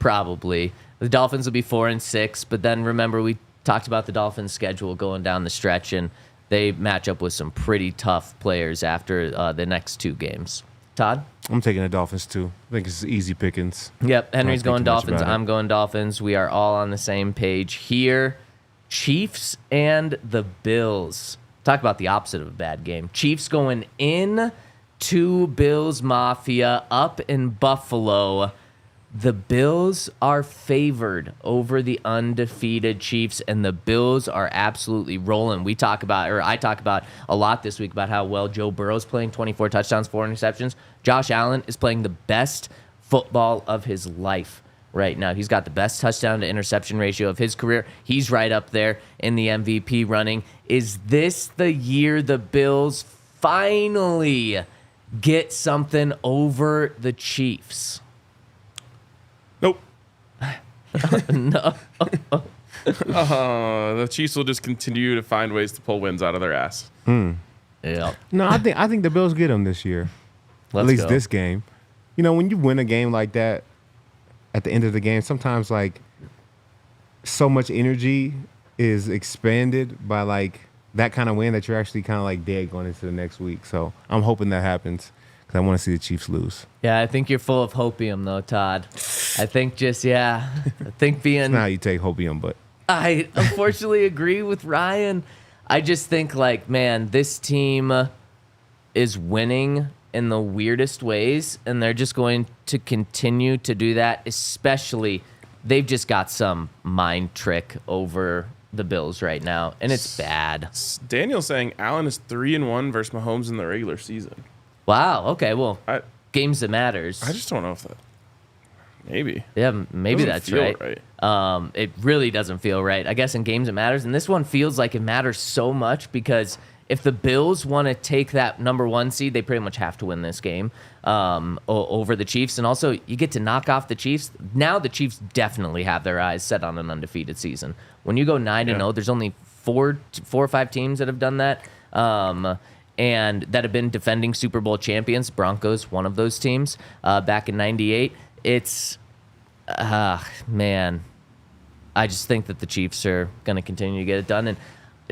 [SPEAKER 1] probably. The Dolphins will be 4-6, but then remember we talked about the Dolphins' schedule going down the stretch, and they match up with some pretty tough players after the next 2 games. Todd?
[SPEAKER 3] I'm taking the Dolphins, too. I think it's easy pickings.
[SPEAKER 1] Yep, Henry's
[SPEAKER 3] Don't
[SPEAKER 1] going
[SPEAKER 3] think too much
[SPEAKER 1] Dolphins.
[SPEAKER 3] about it.
[SPEAKER 1] I'm going Dolphins. We are all on the same page here. Chiefs and the Bills. Talk about the opposite of a bad game. Chiefs going in to Bills Mafia up in Buffalo. The Bills are favored over the undefeated Chiefs, and the Bills are absolutely rolling. I talk about a lot this week about how well Joe Burrow's playing, 24 touchdowns, 4 interceptions. Josh Allen is playing the best football of his life right now. He's got the best touchdown to interception ratio of his career. He's right up there in the MVP running. Is this the year the Bills finally get something over the Chiefs?
[SPEAKER 2] Nope.
[SPEAKER 1] No.
[SPEAKER 2] The Chiefs will just continue to find ways to pull wins out of their ass.
[SPEAKER 1] Yeah.
[SPEAKER 3] No, I think the Bills get them this year.
[SPEAKER 1] Let's
[SPEAKER 3] At least
[SPEAKER 1] go.
[SPEAKER 3] this game. When you win a game like that, at the end of the game, sometimes like so much energy is expanded by like that kind of win that you're actually kind of like dead going into the next week. So I'm hoping that happens because I want to see the Chiefs lose.
[SPEAKER 1] Yeah, I think you're full of hopium, though, Todd. I think being...
[SPEAKER 3] It's not how you take hopium, but
[SPEAKER 1] I unfortunately agree with Ryan. I just think, like, man, this team is winning in the weirdest ways, and they're just going to continue to do that, especially they've just got some mind trick over the Bills right now, and it's bad.
[SPEAKER 2] Daniel's saying Allen is 3-1 versus Mahomes in the regular season.
[SPEAKER 1] Wow, okay, well,
[SPEAKER 2] I
[SPEAKER 1] games that matters.
[SPEAKER 2] just don't know if that. Maybe.
[SPEAKER 1] Yeah, maybe
[SPEAKER 2] Doesn't
[SPEAKER 1] that's
[SPEAKER 2] feel
[SPEAKER 1] right. It really doesn't feel right. I guess in games it matters, and this one feels like it matters so much because if the Bills want to take that number 1 seed, they pretty much have to win this game over the Chiefs. And also, you get to knock off the Chiefs. Now the Chiefs definitely have their eyes set on an undefeated season. When you go 9-0, there's only four or five teams that have done that. And that have been defending Super Bowl champions. Broncos, one of those teams, back in '98. It's, man, I just think that the Chiefs are going to continue to get it done. And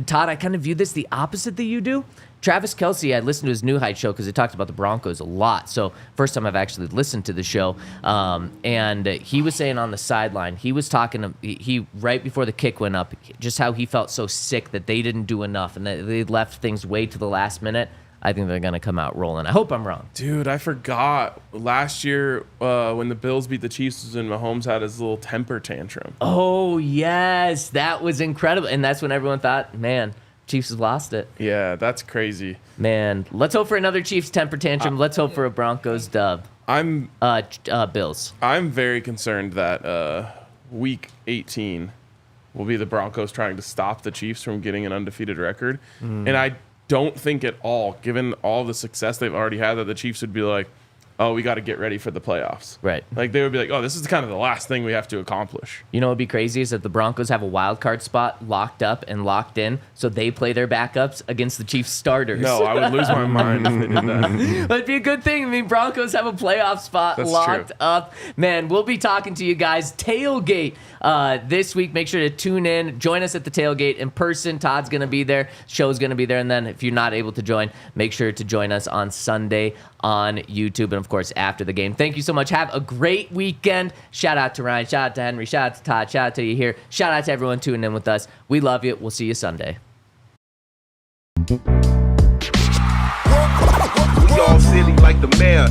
[SPEAKER 1] Todd, I kind of view this the opposite that you do. Travis Kelce, I listened to his New Heights show because he talked about the Broncos a lot. So first time I've actually listened to the show. And he was saying on the sideline, he was talking, he right before the kick went up, just how he felt so sick that they didn't do enough and that they left things way to the last minute. I think they're going to come out rolling. I hope I'm wrong.
[SPEAKER 2] Dude, I forgot. Last year when the Bills beat the Chiefs and Mahomes had his little temper tantrum.
[SPEAKER 1] Oh, yes. That was incredible. And that's when everyone thought, man, Chiefs has lost it.
[SPEAKER 2] Yeah, that's crazy.
[SPEAKER 1] Man, let's hope for another Chiefs temper tantrum. Let's hope for a Broncos dub. Bills.
[SPEAKER 2] I'm very concerned that Week 18 will be the Broncos trying to stop the Chiefs from getting an undefeated record. And I don't think at all, given all the success they've already had, that the Chiefs would be like, oh, we got to get ready for the playoffs.
[SPEAKER 1] Right.
[SPEAKER 2] Like, they would be like, oh, this is kind of the last thing we have to accomplish.
[SPEAKER 1] You know what would be crazy is that the Broncos have a wild card spot locked up and locked in, so they play their backups against the Chiefs starters.
[SPEAKER 2] No, I would lose my mind if they did that.
[SPEAKER 1] That'd be a good thing. I mean, Broncos have a playoff spot locked up. Man, we'll be talking to you guys. Tailgate this week. Make sure to tune in. Join us at the tailgate in person. Todd's going to be there. Show's going to be there. And then if you're not able to join, make sure to join us on Sunday on YouTube and, of course, after the game. Thank you so much. Have a great weekend. Shout out to Ryan. Shout out to Henry. Shout out to Todd. Shout out to you here. Shout out to everyone tuning in with us. We love you. We'll see you Sunday.
[SPEAKER 7] We all silly like the mayor.